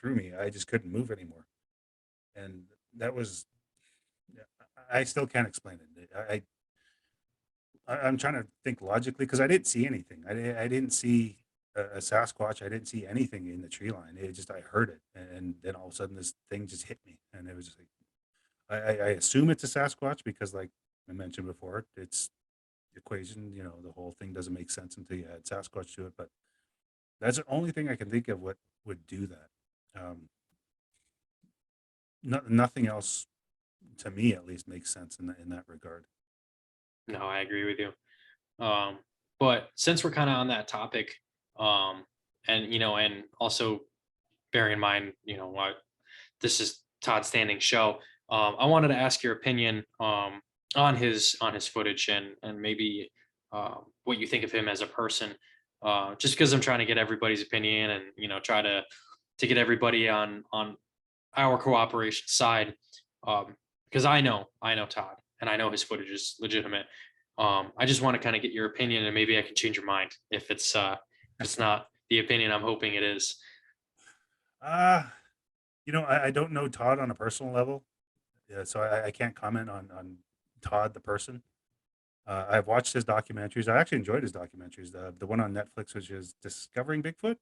Speaker 2: me. I just couldn't move anymore, and that was I still can't explain it. I'm trying to think logically because I didn't see anything. I didn't see a Sasquatch. I didn't see anything in the tree line. It just I heard it, and then all of a sudden this thing just hit me, and it was just like I assume it's a Sasquatch because, like I mentioned before, it's equation. The whole thing doesn't make sense until you add Sasquatch to it. But that's the only thing I can think of what would do that. Nothing else to me at least makes sense in that regard.
Speaker 1: No, I agree with you. Um, but since we're kind of on that topic, um, and also bearing in mind, what this is Todd Standing's show, I wanted to ask your opinion on his footage and maybe what you think of him as a person. Just because I'm trying to get everybody's opinion and try to get everybody on our cooperation side. Because I know Todd and I know his footage is legitimate. I just want to kind of get your opinion and maybe I can change your mind if it's not the opinion I'm hoping it is.
Speaker 2: Uh, I don't know Todd on a personal level, yeah, so I can't comment on Todd the person. I've watched his documentaries. I actually enjoyed his documentaries. The one on Netflix, which is Discovering Bigfoot.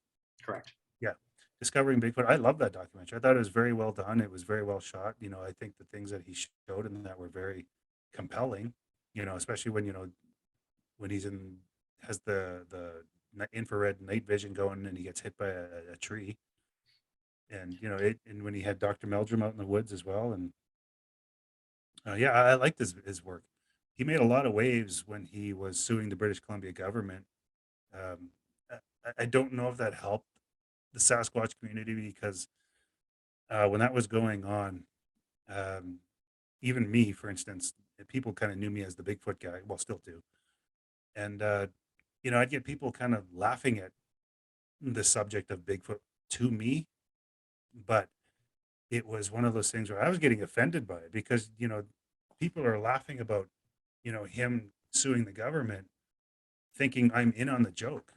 Speaker 1: Correct.
Speaker 2: Yeah, Discovering Bigfoot. I love that documentary. I thought it was very well done. It was very well shot. I think the things that he showed in that were very compelling. Especially when he's in has the infrared night vision going and he gets hit by a tree, and and when he had Dr. Meldrum out in the woods as well, and yeah, I liked his work. He made a lot of waves when he was suing the British Columbia government. Um, I don't know if that helped the Sasquatch community because when that was going on, um, even me, for instance, people kind of knew me as the Bigfoot guy. Well, still do, and I'd get people kind of laughing at the subject of Bigfoot to me, but it was one of those things where I was getting offended by it because people are laughing about him suing the government, thinking I'm in on the joke.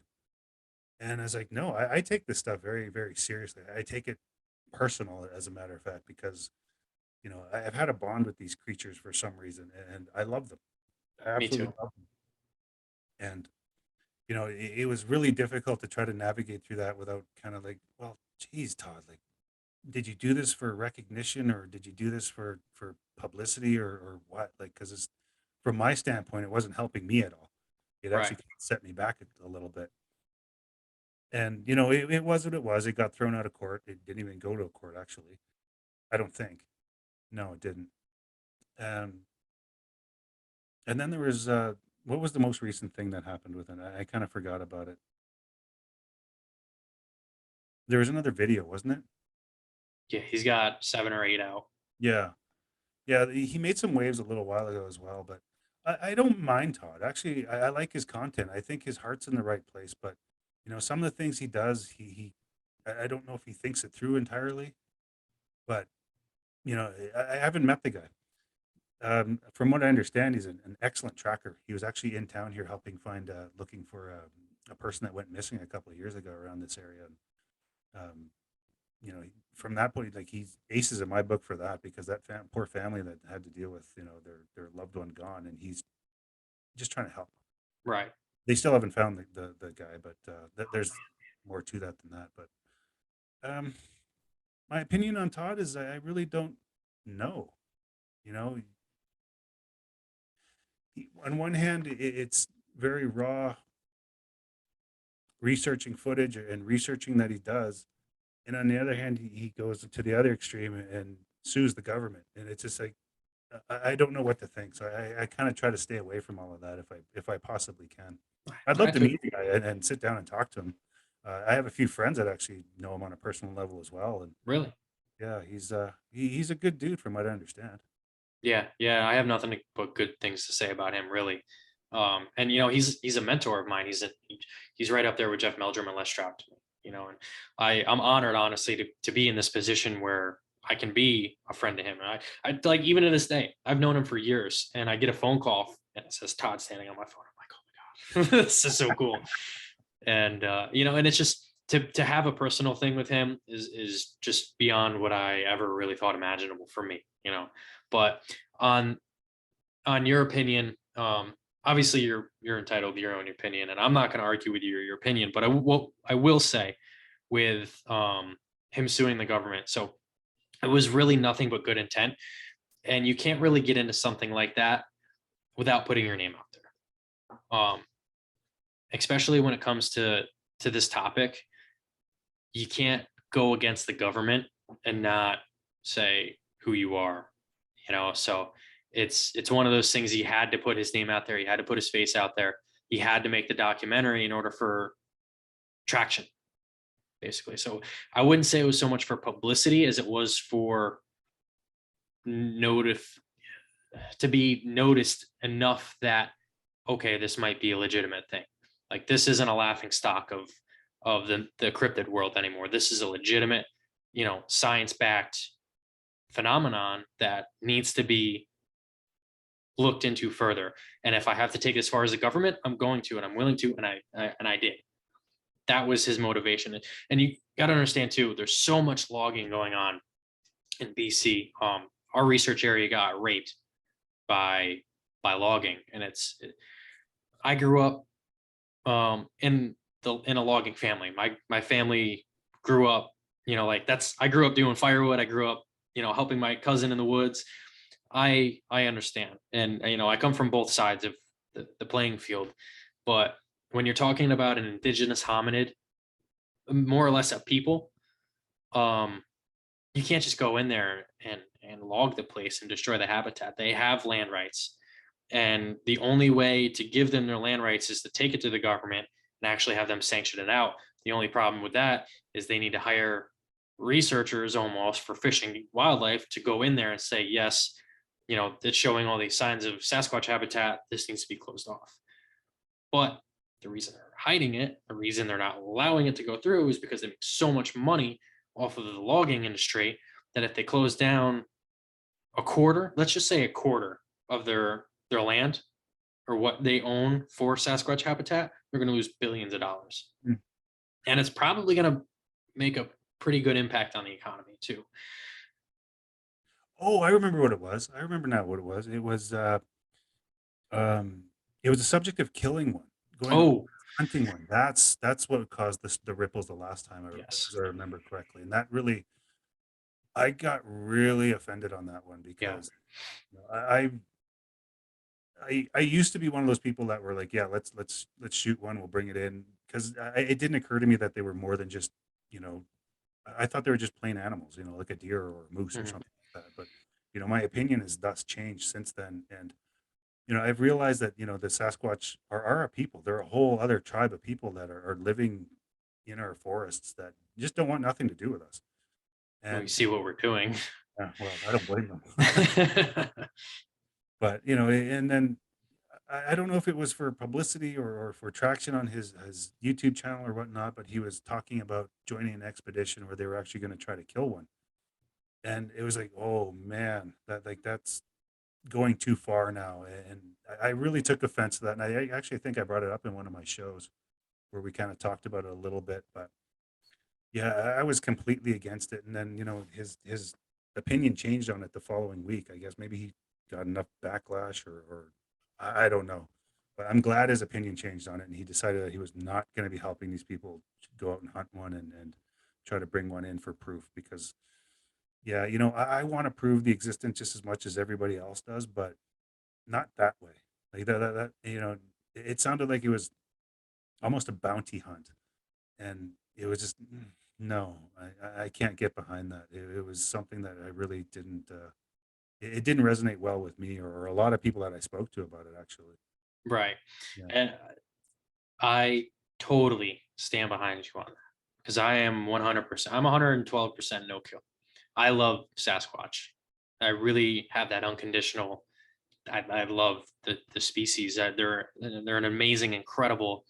Speaker 2: And I was like, no, I take this stuff very, very seriously. I take it personal, as a matter of fact, because I've had a bond with these creatures for some reason, and I love them. I
Speaker 1: Me
Speaker 2: absolutely
Speaker 1: too.
Speaker 2: love them. And it was really difficult to try to navigate through that without kind of like, well, geez, Todd, like, did you do this for recognition or did you do this for publicity or what? Like, because it's from my standpoint, it wasn't helping me at all. It
Speaker 1: Right.
Speaker 2: actually set me back a little bit. And it was what it was. It got thrown out of court. It didn't even go to a court, actually. I don't think. No, it didn't. Um, and then there was what was the most recent thing that happened with it? I kind of forgot about it. There was another video, wasn't it?
Speaker 1: Yeah, he's got 7 or 8 out.
Speaker 2: Yeah. Yeah, he made some waves a little while ago as well, but I don't mind Todd. Actually, I like his content. I think his heart's in the right place, but some of the things he does, I don't know if he thinks it through entirely, but I haven't met the guy. From what I understand, he's an excellent tracker. He was actually in town here helping find, looking for a person that went missing a couple of years ago around this area. Um, you know, from that point, like he's aces in my book for that because that poor family that had to deal with their loved one gone, and he's just trying to help.
Speaker 1: Right.
Speaker 2: They still haven't found the guy, but there's more to that than that. But um, my opinion on Todd is I really don't know. You know, on one hand, it's very raw researching footage and researching that he does, and on the other hand, he goes to the other extreme and sues the government, and it's just like I don't know what to think. So I kind of try to stay away from all of that if I possibly can. I'd love
Speaker 1: I
Speaker 2: to
Speaker 1: took
Speaker 2: meet the guy and sit down and talk to him. I have a few friends that actually know him on a personal level as well, and
Speaker 1: really.
Speaker 2: yeah, he's a good dude from what I understand.
Speaker 1: Yeah, yeah, I have nothing but good things to say about him, really. And he's a mentor of mine. He's right up there with Jeff Meldrum and Les Stroud to me. And I'm honored, honestly, to be in this position where I can be a friend to him. And I like, even to this day, I've known him for years, and I get a phone call and it says Todd standing on my phone. I'm like, oh my god, this is so cool. And and it's just to have a personal thing with him is just beyond what I ever really thought imaginable for me. But on on your opinion, obviously you're entitled to your own opinion, and I'm not going to argue with your opinion. But what I will say with him suing the government, so it was really nothing but good intent, and you can't really get into something like that without putting your name out there, especially when it comes to this topic. You can't go against the government and not say who you are. So it's one of those things. He had to put his name out there, he had to put his face out there, he had to make the documentary in order for traction, basically. So I wouldn't say it was so much for publicity as it was for notif to be noticed enough that, okay, this might be a legitimate thing. Like, this isn't a laughing stock of the cryptid world anymore. This is a legitimate, science backed phenomenon that needs to be looked into further. And if I have to take it as far as the government, I'm going to, and I'm willing to, and I did. That was his motivation. And you got to understand too, there's so much logging going on in BC. Our research area got raped by logging, and I grew up in a logging family. My family grew up, like, I grew up doing firewood. I grew up, helping my cousin in the woods. I understand, and I come from both sides of the playing field. But when you're talking about an indigenous hominid, more or less a people, um, you can't just go in there and log the place and destroy the habitat. They have land rights, and the only way to give them their land rights is to take it to the government and actually have them sanction it out. The only problem with that is they need to hire researchers almost for fishing wildlife to go in there and say, yes, it's showing all these signs of Sasquatch habitat. This needs to be closed off. But the reason they're hiding it, the reason they're not allowing it to go through, is because they make so much money off of the logging industry that if they close down a quarter, let's just say a quarter of their land or what they own for Sasquatch habitat, they're going to lose billions of dollars.
Speaker 2: Mm.
Speaker 1: And it's probably going to make a pretty good impact on the economy too.
Speaker 2: Oh, I remember what it was. I remember now what it was. Um, it was a subject of killing one, going
Speaker 1: Oh,
Speaker 2: hunting one. That's what caused the ripples the last time,
Speaker 1: yes.
Speaker 2: as I remember correctly. And that really, I got really offended on that one
Speaker 1: Yeah.
Speaker 2: because you know, I used to be one of those people that were like, yeah, let's shoot one, we'll bring it in, because it didn't occur to me that they were more than just, you know, I thought they were just plain animals, like a deer or a moose or
Speaker 1: Mhm.
Speaker 2: something like that. But my opinion has thus changed since then, and I've realized that, the Sasquatch are a people. They're a whole other tribe of people that are living in our forests that just don't want nothing to do with us.
Speaker 1: Well, you
Speaker 2: And
Speaker 1: see what we're doing.
Speaker 2: well, I don't blame them. But, and then I don't know if it was for publicity or for traction on his YouTube channel or whatnot, but he was talking about joining an expedition where they were actually going to try to kill one. And it was like, oh man, that's going too far now. And I really took offense to that. And I actually think I brought it up in one of my shows where we kind of talked about it a little bit. But yeah, I was completely against it. And then, his opinion changed on it the following week. I guess maybe he got enough backlash or I don't know. But I'm glad his opinion changed on it and he decided that he was not going to be helping these people go out and hunt one and try to bring one in for proof because yeah, I want to prove the existence just as much as everybody else does, but not that way. Like that it sounded like it was almost a bounty hunt, and it was just no, I can't get behind that. It was something that I really didn't. It didn't resonate well with me or a lot of people that I spoke to about it. Actually,
Speaker 1: Right.
Speaker 2: yeah,
Speaker 1: And I totally stand behind you on that because I am 100%. I'm 112% no kill. I love Sasquatch. I really have that unconditional. I love the species. They're an amazing, incredible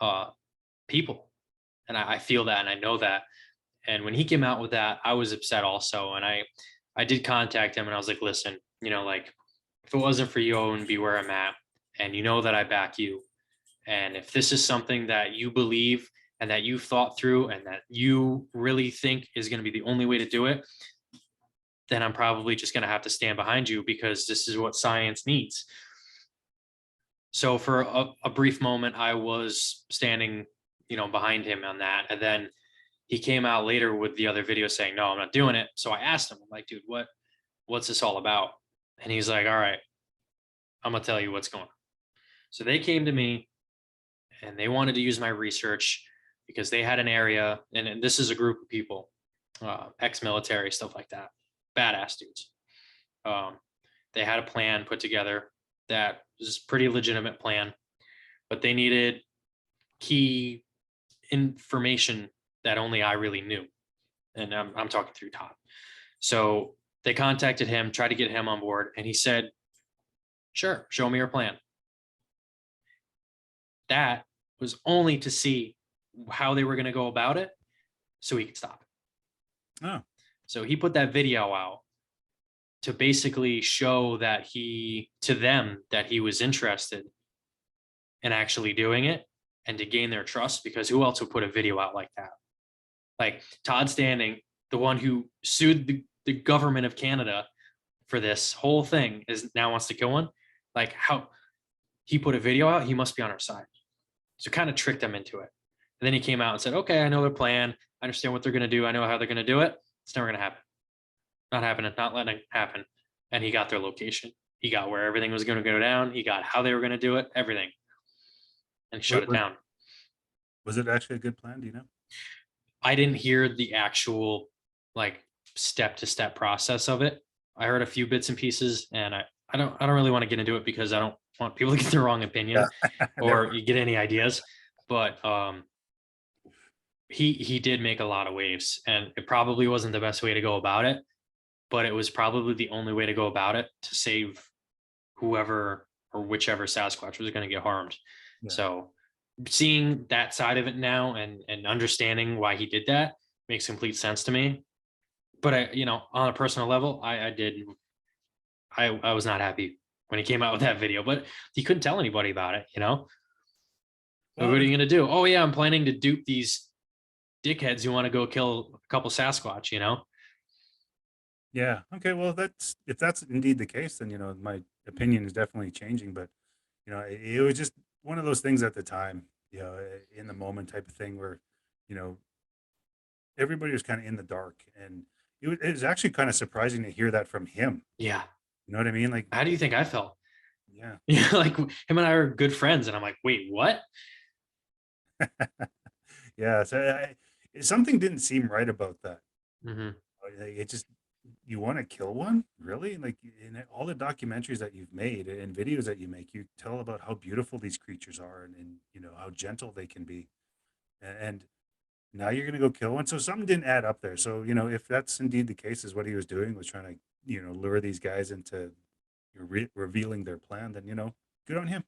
Speaker 1: uh, people, and I feel that and I know that. And when he came out with that, I was upset also, and I did contact him and I was like, listen, like if it wasn't for you, I wouldn't be where I'm at, and you know that I back you. And if this is something that you believe and that you've thought through and that you really think is going to be the only way to do it, then I'm probably just going to have to stand behind you because this is what science needs. So for a brief moment, I was standing, behind him on that. And then he came out later with the other video saying, no, I'm not doing it. So I asked him, I'm like, dude, what's this all about? And he's like, all right, I'm going to tell you what's going on. So they came to me and they wanted to use my research because they had an area, and this is a group of people, ex-military, stuff like that, badass dudes. Um, they had a plan put together that was a pretty legitimate plan, but they needed key information that only I really knew, and I'm talking through Todd. So they contacted him, tried to get him on board, and he said, "Sure, show me your plan." That was only to see how they were going to go about it so he could stop it.
Speaker 2: oh,
Speaker 1: So he put that video out to basically show that to them that he was interested in actually doing it and to gain their trust, because who else would put a video out like that? Like Todd Standing, the one who sued the government of Canada for this whole thing, is now wants to kill one. Like how he put a video out, he must be on our side. So kind of tricked them into it. And then he came out and said, okay, I know their plan. I understand what they're going to do. I know how they're going to do it. It's never going to happen. Not happening, not letting it happen. And he got their location. He got where everything was going to go down. He got how they were going to do it, everything. And he shut
Speaker 2: was,
Speaker 1: it
Speaker 2: was
Speaker 1: down.
Speaker 2: was it actually a good plan? Do you know?
Speaker 1: I didn't hear the actual like step to step process of it. I heard a few bits and pieces, and I don't really want to get into it because I don't want people to get the wrong opinion
Speaker 2: Never
Speaker 1: or
Speaker 2: mind.
Speaker 1: you get any ideas. But he did make a lot of waves, and it probably wasn't the best way to go about it, but it was probably the only way to go about it to save whoever or whichever Sasquatch was going to get harmed.
Speaker 2: Yeah.
Speaker 1: So seeing that side of it now and understanding why he did that makes complete sense to me. But on a personal level, I was not happy when he came out with that video, but he couldn't tell anybody about it. Like,
Speaker 2: Well,
Speaker 1: what are you going to do? Oh yeah, I'm planning to dupe these dickheads who want to go kill a couple Sasquatch.
Speaker 2: yeah. Okay. Well, if that's indeed the case, then my opinion is definitely changing. But it was just one of those things at the time, in the moment type of thing where, you know, everybody was kind of in the dark, and it was actually kind of surprising to hear that from him.
Speaker 1: Yeah.
Speaker 2: You know what I mean? Like,
Speaker 1: How do you think I felt?
Speaker 2: yeah,
Speaker 1: Like him and I are good friends, and I'm like, wait, what?
Speaker 2: yeah. So something didn't seem right about that.
Speaker 1: Hmm.
Speaker 2: It just you want to kill one? Really? Like in all the documentaries that you've made and videos that you make, you tell about how beautiful these creatures are and you know how gentle they can be. And now you're going to go kill one. So something didn't add up there. So, you know, if that's indeed the case, is what he was doing was trying to, you know, lure these guys into revealing their plan, then, you know, good on him.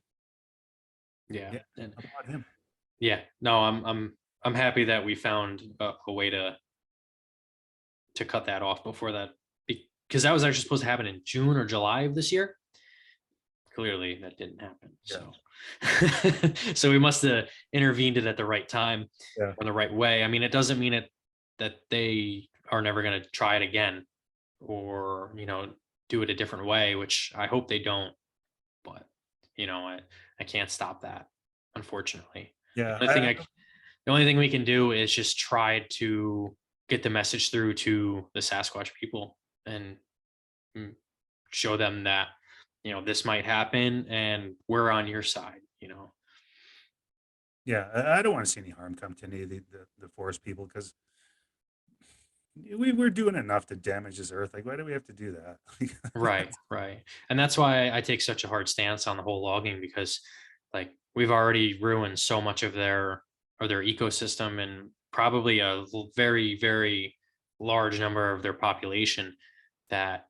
Speaker 1: Yeah.
Speaker 2: Yeah.
Speaker 1: And
Speaker 2: Applaud him.
Speaker 1: yeah, no, I'm happy that we found a way to cut that off before that, because that was actually supposed to happen in June or July of this year. Clearly that didn't happen.
Speaker 2: Yeah.
Speaker 1: So so we must have intervened it at the right time
Speaker 2: Yeah.
Speaker 1: or the right way. I mean, it doesn't mean it that they are never going to try it again or, do it a different way, which I hope they don't. But, I can't stop that, unfortunately.
Speaker 2: Yeah.
Speaker 1: The only thing the only thing we can do is just try to get the message through to the Sasquatch people and mm, show them that, this might happen and we're on your side.
Speaker 2: Yeah. I don't want to see any harm come to any of the forest people because we're doing enough to damage this earth. Like, why do we have to do that?
Speaker 1: Right, right. And that's why I take such a hard stance on the whole logging, because like we've already ruined so much of their ecosystem and probably very, very large number of their population, that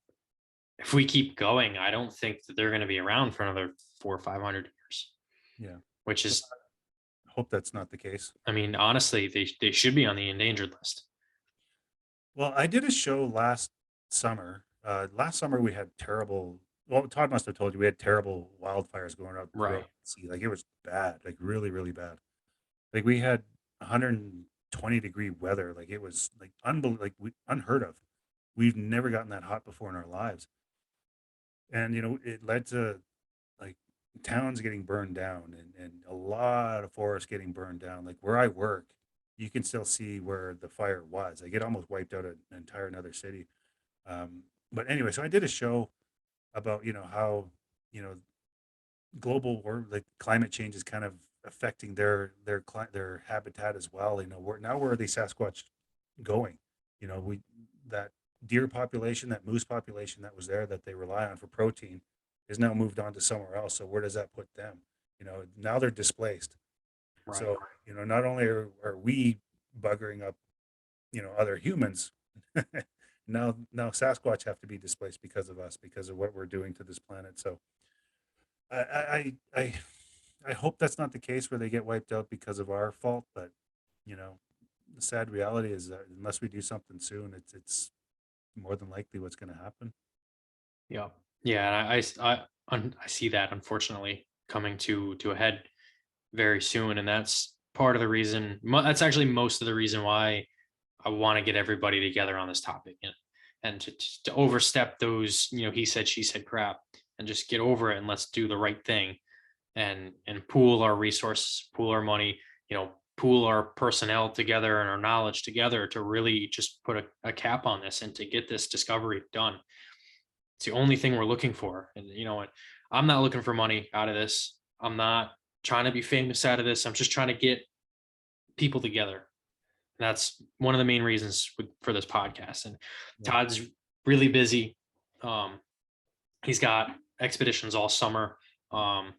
Speaker 1: if we keep going, I don't think that they're going to be around for another 400 or 500 years,
Speaker 2: Yeah.
Speaker 1: which is,
Speaker 2: Hope that's not the case.
Speaker 1: I mean, honestly, they should be on the endangered list.
Speaker 2: Well, I did a show last summer. Last summer we had terrible. Well, Todd must have told you we had terrible wildfires going out throughout
Speaker 1: Right,
Speaker 2: the sea. Like it was bad, like really, really bad. Like we had 120-degree weather. Like it was like unheard of. We've never gotten that hot before in our lives. And you know, it led to like towns getting burned down and a lot of forests getting burned down. Like where I work, you can still see where the fire was. Like it almost wiped out an entire another city. But anyway, so I did a show about how you know global or like climate change is kind of affecting their habitat as well. Where are the Sasquatch going? We that deer population, that moose population that was there that they rely on for protein is now moved on to somewhere else. So where does that put them? Now they're displaced.
Speaker 1: right.
Speaker 2: So not only are we buggering up other humans, now Sasquatch have to be displaced because of us, because of what we're doing to this planet. So I I I, I hope that's not the case where they get wiped out because of our fault. But you know, the sad reality is that unless we do something soon, it's more than likely what's going to happen.
Speaker 1: Yeah. Yeah, and I see that, unfortunately, coming to a head very soon, and that's part of the reason. That's actually most of the reason why I want to get everybody together on this topic, and to overstep those, he said, she said crap, and just get over it, and let's do the right thing, and pool our resources, pool our money, pool our personnel together and our knowledge together to really just put a cap on this and to get this discovery done. It's the only thing we're looking for. And you know what? I'm not looking for money out of this. I'm not trying to be famous out of this. I'm just trying to get people together. That's one of the main reasons for this podcast. And
Speaker 2: Yeah.
Speaker 1: Todd's really busy. Um, he's got expeditions all summer. And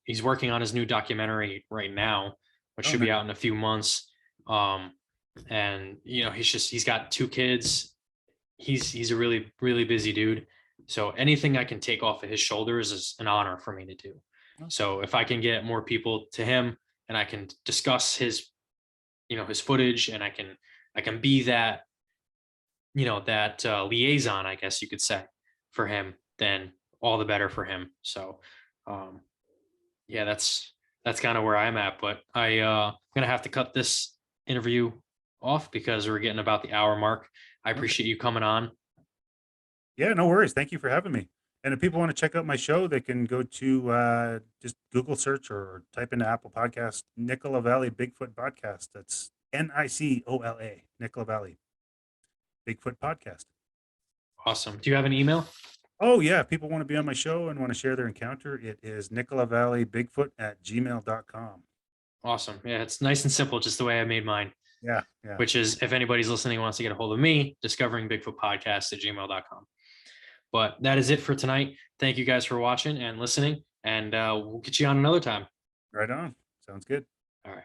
Speaker 1: he's working on his new documentary right now, which
Speaker 2: Oh,
Speaker 1: should
Speaker 2: nice.
Speaker 1: be out in a few months. And he's got 2 kids. He's a really, really busy dude. So anything I can take off of his shoulders is an honor for me to do.
Speaker 2: Oh,
Speaker 1: So if I can get more people to him and I can discuss his footage, and I can be that liaison, I guess you could say, for him, then all the better for him. So um yeah, that's kind of where I'm at. But I'm gonna have to cut this interview off because we're getting about the hour mark. I
Speaker 2: okay.
Speaker 1: appreciate you coming on.
Speaker 2: Yeah, no worries. Thank you for having me. And if people want to check out my show, they can go to just Google search or type into Apple Podcast, Nicola Valley Bigfoot Podcast. That's Nicola, Nicola Valley Bigfoot Podcast.
Speaker 1: Awesome. Do you have an email?
Speaker 2: Oh, yeah. If people want to be on my show and want to share their encounter, it is Nicola Valley Bigfoot at gmail.com.
Speaker 1: Awesome. Yeah, it's nice and simple, just the way I made mine.
Speaker 2: Yeah, yeah.
Speaker 1: which is, if anybody's listening wants to get a hold of me, discoveringbigfootpodcast@gmail.com. But that is it for tonight. Thank you guys for watching and listening, and we'll get you on another time.
Speaker 2: Right on. Sounds good.
Speaker 1: All right.